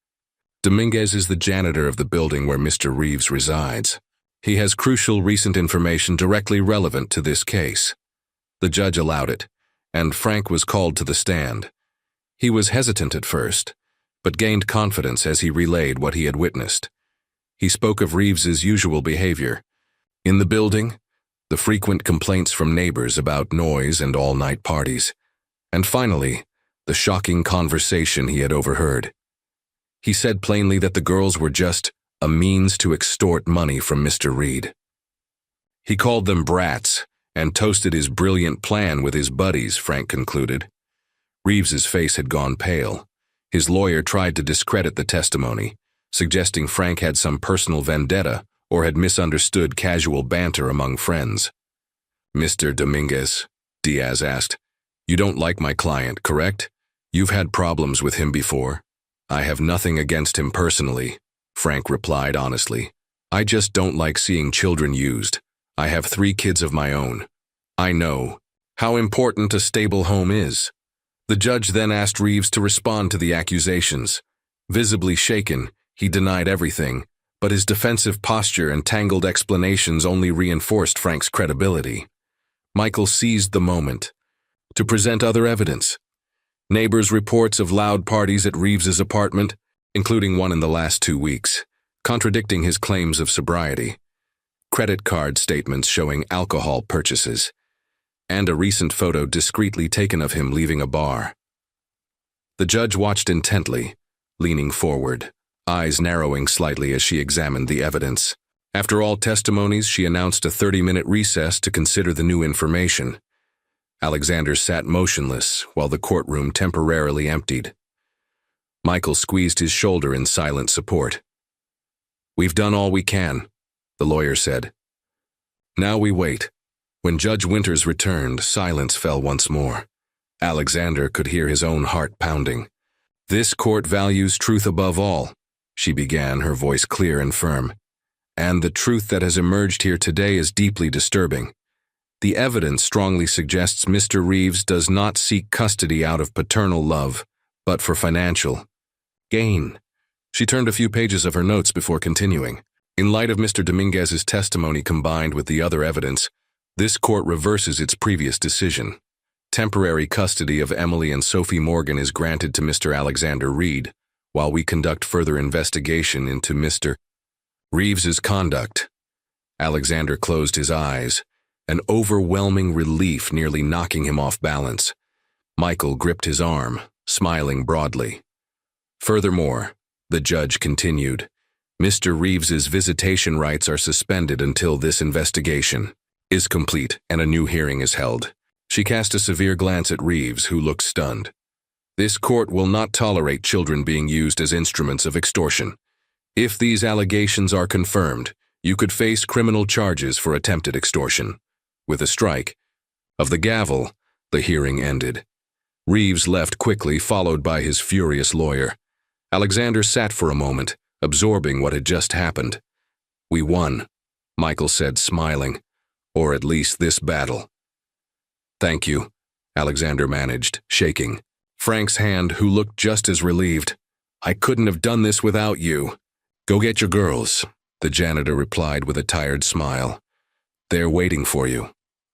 Dominguez is the janitor of the building where Mr. Reeves resides. He has crucial recent information directly relevant to this case. The judge allowed it, and Frank was called to the stand. He was hesitant at first, but gained confidence as he relayed what he had witnessed. He spoke of Reeves's usual behavior. In the building, the frequent complaints from neighbors about noise and all-night parties. And finally, the shocking conversation he had overheard. He said plainly that the girls were just a means to extort money from Mr. Reed. He called them brats and toasted his brilliant plan with his buddies, Frank concluded. Reeves's face had gone pale. His lawyer tried to discredit the testimony, suggesting Frank had some personal vendetta or had misunderstood casual banter among friends. Mr. Dominguez, Diaz asked, you don't like my client, correct? You've had problems with him before. I have nothing against him personally, Frank replied honestly. I just don't like seeing children used. I have 3 kids of my own. I know how important a stable home is. The judge then asked Reeves to respond to the accusations. Visibly shaken, he denied everything, but his defensive posture and tangled explanations only reinforced Frank's credibility. Michael seized the moment to present other evidence. Neighbors' reports of loud parties at Reeves's apartment, including one in the last 2 weeks, contradicting his claims of sobriety. Credit card statements showing alcohol purchases, and a recent photo discreetly taken of him leaving a bar. The judge watched intently, leaning forward, eyes narrowing slightly as she examined the evidence. After all testimonies, she announced a 30-minute recess to consider the new information. Alexander sat motionless while the courtroom temporarily emptied. Michael squeezed his shoulder in silent support. We've done all we can, the lawyer said. Now we wait. When Judge Winters returned, silence fell once more. Alexander could hear his own heart pounding. This court values truth above all, she began, her voice clear and firm. And the truth that has emerged here today is deeply disturbing. The evidence strongly suggests Mr. Reeves does not seek custody out of paternal love, but for financial gain. She turned a few pages of her notes before continuing. In light of Mr. Dominguez's testimony combined with the other evidence, this court reverses its previous decision. Temporary custody of Emily and Sophie Morgan is granted to Mr. Alexander Reed, while we conduct further investigation into Mr. Reeves's conduct. Alexander closed his eyes, an overwhelming relief nearly knocking him off balance. Michael gripped his arm, smiling broadly. Furthermore, the judge continued, Mr. Reeves's visitation rights are suspended until this investigation is complete and a new hearing is held. She cast a severe glance at Reeves, who looked stunned. This court will not tolerate children being used as instruments of extortion. If these allegations are confirmed, you could face criminal charges for attempted extortion. With a strike of the gavel, the hearing ended. Reeves left quickly, followed by his furious lawyer. Alexander sat for a moment, absorbing what had just happened. We won, Michael said, smiling. Or at least this battle. Thank you, Alexander managed, shaking Frank's hand, who looked just as relieved. I couldn't have done this without you. Go get your girls, the janitor replied with a tired smile. They're waiting for you.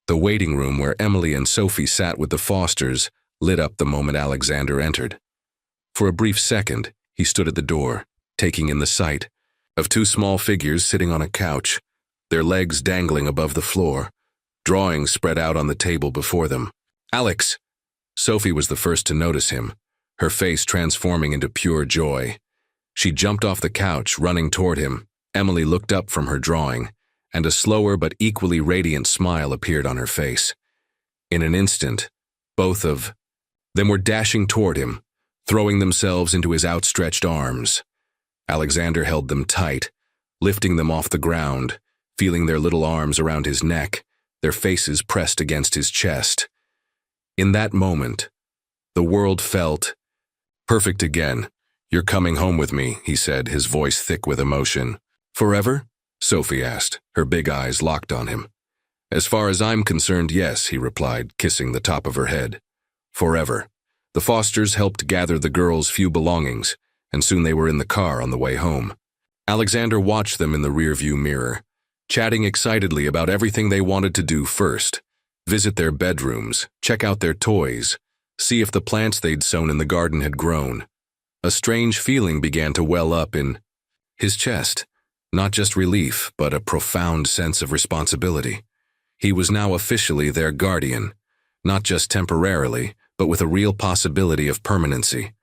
The waiting room where Emily and Sophie sat with the Fosters lit up the moment Alexander entered. For a brief second, he stood at the door, taking in the sight of two small figures sitting on a couch, their legs dangling above the floor, drawings spread out on the table before them. Alex! Sophie was the first to notice him, her face transforming into pure joy. She jumped off the couch, running toward him. Emily looked up from her drawing, and a slower but equally radiant smile appeared on her face. In an instant, both of them were dashing toward him, throwing themselves into his outstretched arms. Alexander held them tight, lifting them off the ground, feeling their little arms around his neck, their faces pressed against his chest. In that moment, the world felt perfect again. You're coming home with me, he said, his voice thick with emotion. Forever? Sophie asked, her big eyes locked on him. As far as I'm concerned, yes, he replied, kissing the top of her head. Forever. The Fosters helped gather the girls' few belongings, and soon they were in the car on the way home. Alexander watched them in the rearview mirror, chatting excitedly about everything they wanted to do first. Visit their bedrooms, check out their toys, see if the plants they'd sown in the garden had grown. A strange feeling began to well up in his chest. Not just relief, but a profound sense of responsibility. He was now officially their guardian, not just temporarily, but with a real possibility of permanency.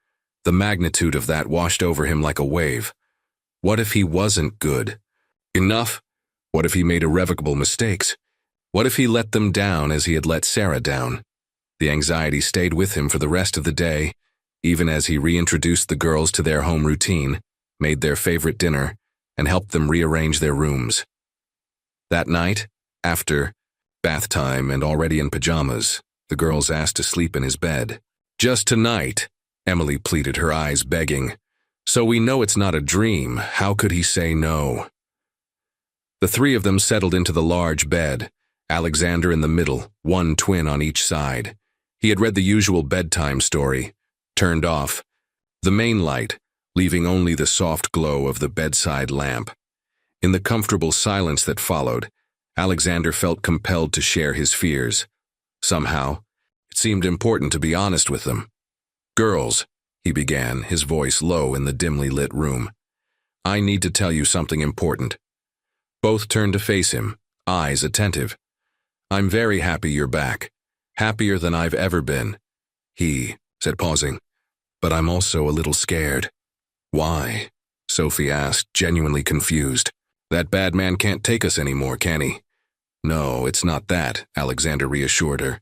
The magnitude of that washed over him like a wave. What if he wasn't good enough? What if he made irrevocable mistakes? What if he let them down as he had let Sarah down? The anxiety stayed with him for the rest of the day, even as he reintroduced the girls to their home routine, made their favorite dinner, and helped them rearrange their rooms. That night, after bath time and already in pajamas, the girls asked to sleep in his bed. Just tonight, Emily pleaded, her eyes begging. So we know it's not a dream. How could he say no? The three of them settled into the large bed, Alexander in the middle, one twin on each side. He had read the usual bedtime story, turned off the main light, leaving only the soft glow of the bedside lamp. In the comfortable silence that followed, Alexander felt compelled to share his fears. Somehow, it seemed important to be honest with them. Girls, he began, his voice low in the dimly lit room. I need to tell you something important. Both turned to face him, eyes attentive. I'm very happy you're back. Happier than I've ever been. He said, pausing. But I'm also a little scared. Why? Sophie asked, genuinely confused. That bad man can't take us anymore, can he? No, it's not that, Alexander reassured her.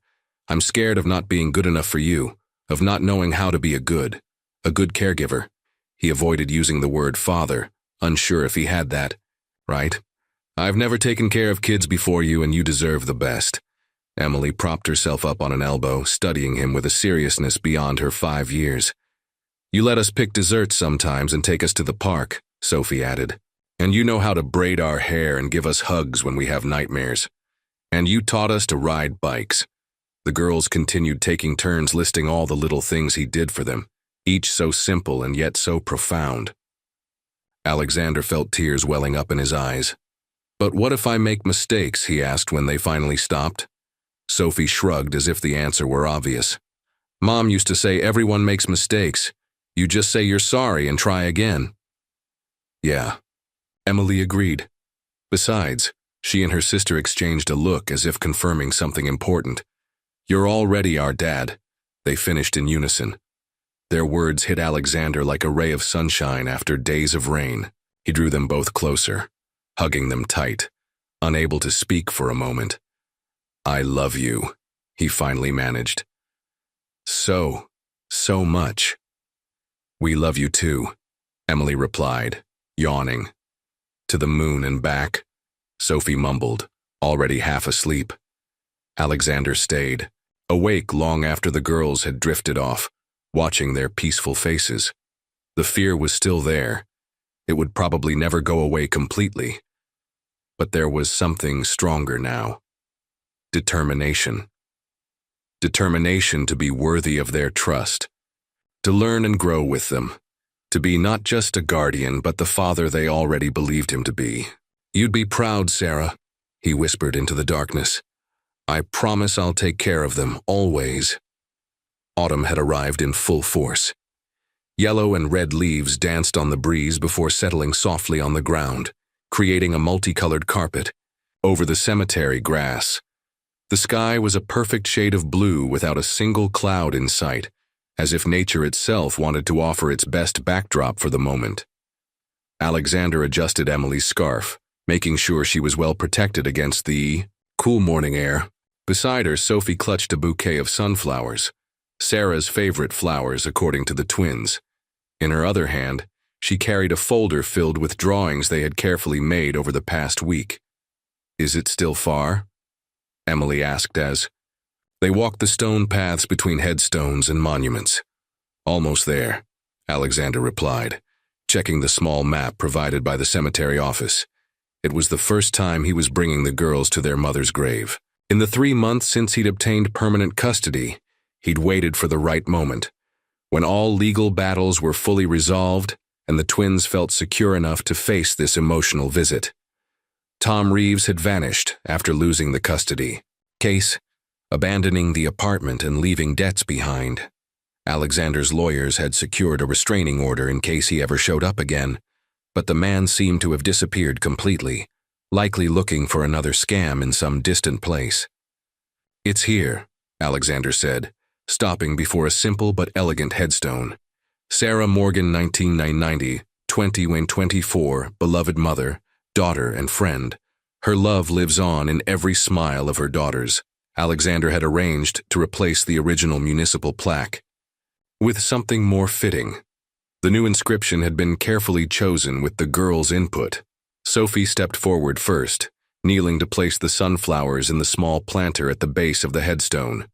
I'm scared of not being good enough for you, of not knowing how to be a good caregiver. He avoided using the word father, unsure if he had that. Right? I've never taken care of kids before you, and you deserve the best. Emily propped herself up on an elbow, studying him with a seriousness beyond her 5 years. You let us pick desserts sometimes and take us to the park, Sophie added. And you know how to braid our hair and give us hugs when we have nightmares. And you taught us to ride bikes. The girls continued taking turns listing all the little things he did for them, each so simple and yet so profound. Alexander felt tears welling up in his eyes. But what if I make mistakes, he asked when they finally stopped. Sophie shrugged as if the answer were obvious. Mom used to say everyone makes mistakes. You just say you're sorry and try again. Yeah, Emily agreed. Besides, she and her sister exchanged a look as if confirming something important. You're already our dad, they finished in unison. Their words hit Alexander like a ray of sunshine after days of rain. He drew them both closer, hugging them tight, unable to speak for a moment. I love you, he finally managed. So much. We love you too, Emily replied, yawning. To the moon and back, Sophie mumbled, already half asleep. Alexander stayed, awake long after the girls had drifted off, watching their peaceful faces. The fear was still there. It would probably never go away completely. But there was something stronger now. Determination. Determination to be worthy of their trust, to learn and grow with them, to be not just a guardian but the father they already believed him to be. You'd be proud, Sarah, he whispered into the darkness. I promise I'll take care of them, always. Autumn had arrived in full force. Yellow and red leaves danced on the breeze before settling softly on the ground, creating a multicolored carpet. Over the cemetery grass, the sky was a perfect shade of blue without a single cloud in sight, as if nature itself wanted to offer its best backdrop for the moment. Alexander adjusted Emily's scarf, making sure she was well protected against the cool morning air. Beside her, Sophie clutched a bouquet of sunflowers, Sarah's favorite flowers according to the twins. In her other hand, she carried a folder filled with drawings they had carefully made over the past week. Is it still far? Emily asked as they walked the stone paths between headstones and monuments. Almost there, Alexander replied, checking the small map provided by the cemetery office. It was the first time he was bringing the girls to their mother's grave. In the 3 months since he'd obtained permanent custody, he'd waited for the right moment, when all legal battles were fully resolved and the twins felt secure enough to face this emotional visit. Tom Reeves had vanished after losing the custody case, abandoning the apartment and leaving debts behind. Alexander's lawyers had secured a restraining order in case he ever showed up again, but the man seemed to have disappeared completely, likely looking for another scam in some distant place. It's here, Alexander said, stopping before a simple but elegant headstone. Sarah Morgan, 1990, 20 when 24, beloved mother, daughter, and friend. Her love lives on in every smile of her daughters. Alexander had arranged to replace the original municipal plaque with something more fitting. The new inscription had been carefully chosen with the girls' input. Sophie stepped forward first, kneeling to place the sunflowers in the small planter at the base of the headstone.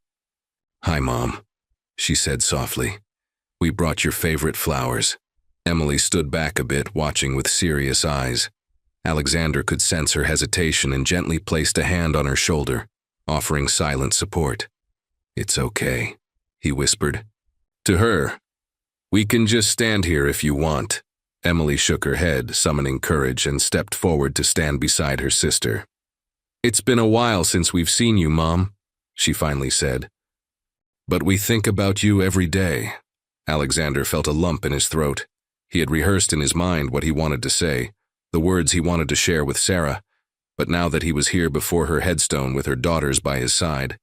Hi, Mom, she said softly. We brought your favorite flowers. Emily stood back a bit, watching with serious eyes. Alexander could sense her hesitation and gently placed a hand on her shoulder, offering silent support. It's okay, he whispered. To her, we can just stand here if you want. Emily shook her head, summoning courage, and stepped forward to stand beside her sister. It's been a while since we've seen you, Mom, she finally said. But we think about you every day. Alexander felt a lump in his throat. He had rehearsed in his mind what he wanted to say, the words he wanted to share with Sarah, but now that he was here before her headstone with her daughters by his side,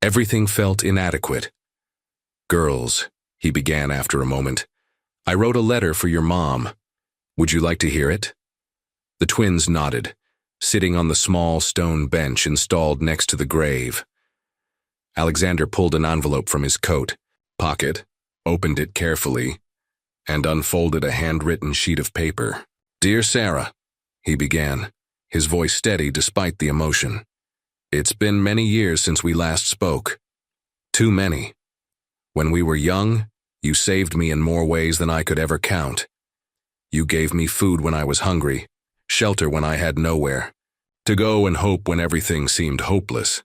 everything felt inadequate. Girls, he began after a moment, I wrote a letter for your mom. Would you like to hear it? The twins nodded, sitting on the small stone bench installed next to the grave. Alexander pulled an envelope from his coat pocket, opened it carefully, and unfolded a handwritten sheet of paper. Dear Sarah, he began, his voice steady despite the emotion. It's been many years since we last spoke. Too many. When we were young, you saved me in more ways than I could ever count. You gave me food when I was hungry, shelter when I had nowhere, to go and hope when everything seemed hopeless.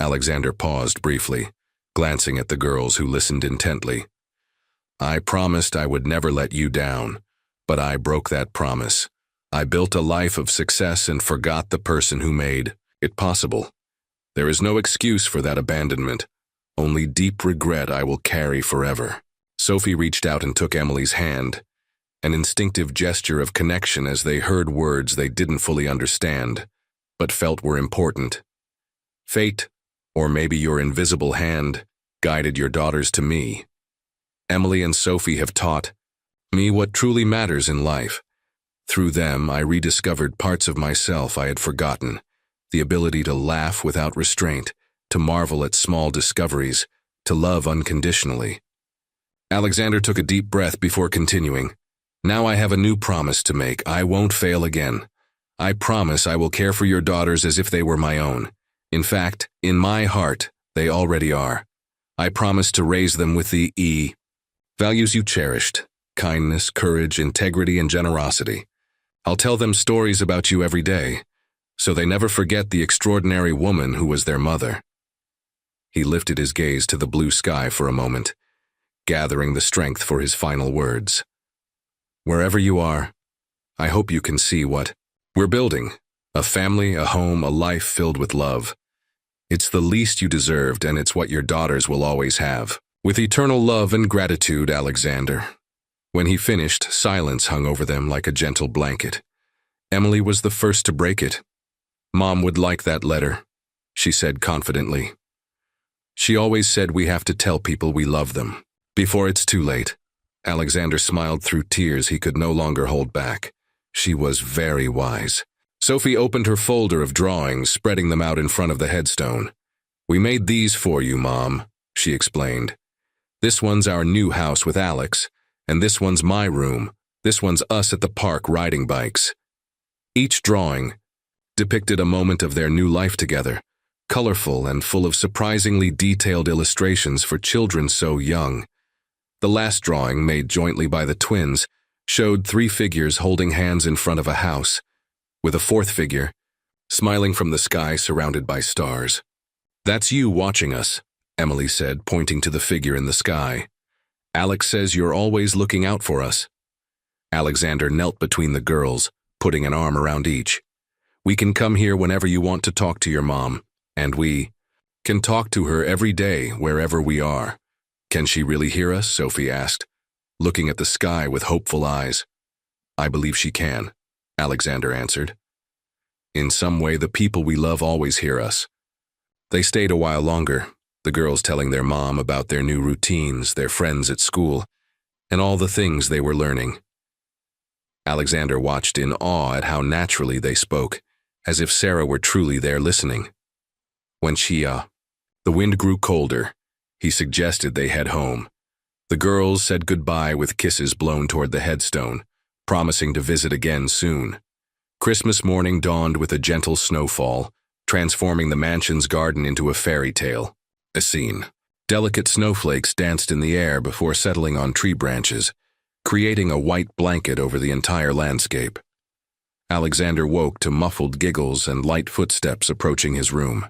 Alexander paused briefly, glancing at the girls who listened intently. I promised I would never let you down, but I broke that promise. I built a life of success and forgot the person who made it possible. There is no excuse for that abandonment, only deep regret I will carry forever. Sophie reached out and took Emily's hand, an instinctive gesture of connection as they heard words they didn't fully understand, but felt were important. Fate, or maybe your invisible hand, guided your daughters to me. Emily and Sophie have taught me what truly matters in life. Through them, I rediscovered parts of myself I had forgotten, the ability to laugh without restraint, to marvel at small discoveries, to love unconditionally. Alexander took a deep breath before continuing. Now I have a new promise to make. I won't fail again. I promise I will care for your daughters as if they were my own. In fact, in my heart, they already are. I promise to raise them with the values you cherished: kindness, courage, integrity, and generosity. I'll tell them stories about you every day, so they never forget the extraordinary woman who was their mother. He lifted his gaze to the blue sky for a moment, gathering the strength for his final words. Wherever you are, I hope you can see what we're building: a family, a home, a life filled with love. It's the least you deserved, and it's what your daughters will always have. With eternal love and gratitude, Alexander. When he finished, silence hung over them like a gentle blanket. Emily was the first to break it. Mom would like that letter, she said confidently. She always said we have to tell people we love them before it's too late. Alexander smiled through tears he could no longer hold back. She was very wise. Sophie opened her folder of drawings, spreading them out in front of the headstone. We made these for you, Mom, she explained. This one's our new house with Alex, and this one's my room. This one's us at the park riding bikes. Each drawing depicted a moment of their new life together, colorful and full of surprisingly detailed illustrations for children so young. The last drawing, made jointly by the twins, showed 3 figures holding hands in front of a house, with a 4th figure smiling from the sky surrounded by stars. That's you watching us, Emily said, pointing to the figure in the sky. Alex says you're always looking out for us. Alexander knelt between the girls, putting an arm around each. We can come here whenever you want to talk to your mom, and we can talk to her every day wherever we are. Can she really hear us? Sophie asked, looking at the sky with hopeful eyes. I believe she can, Alexander answered. In some way, the people we love always hear us. They stayed a while longer, the girls telling their mom about their new routines, their friends at school, and all the things they were learning. Alexander watched in awe at how naturally they spoke, as if Sarah were truly there listening. When the wind grew colder, he suggested they head home. The girls said goodbye with kisses blown toward the headstone, promising to visit again soon. Christmas morning dawned with a gentle snowfall, transforming the mansion's garden into a fairy tale. A scene. Delicate snowflakes danced in the air before settling on tree branches, creating a white blanket over the entire landscape. Alexander woke to muffled giggles and light footsteps approaching his room.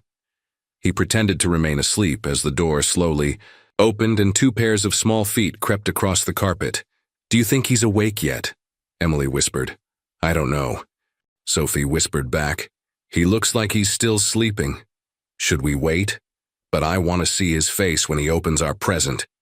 He pretended to remain asleep as the door slowly opened and 2 pairs of small feet crept across the carpet. Do you think he's awake yet? Emily whispered. I don't know. Sophie whispered back. He looks like he's still sleeping. Should we wait? But I want to see his face when he opens our present.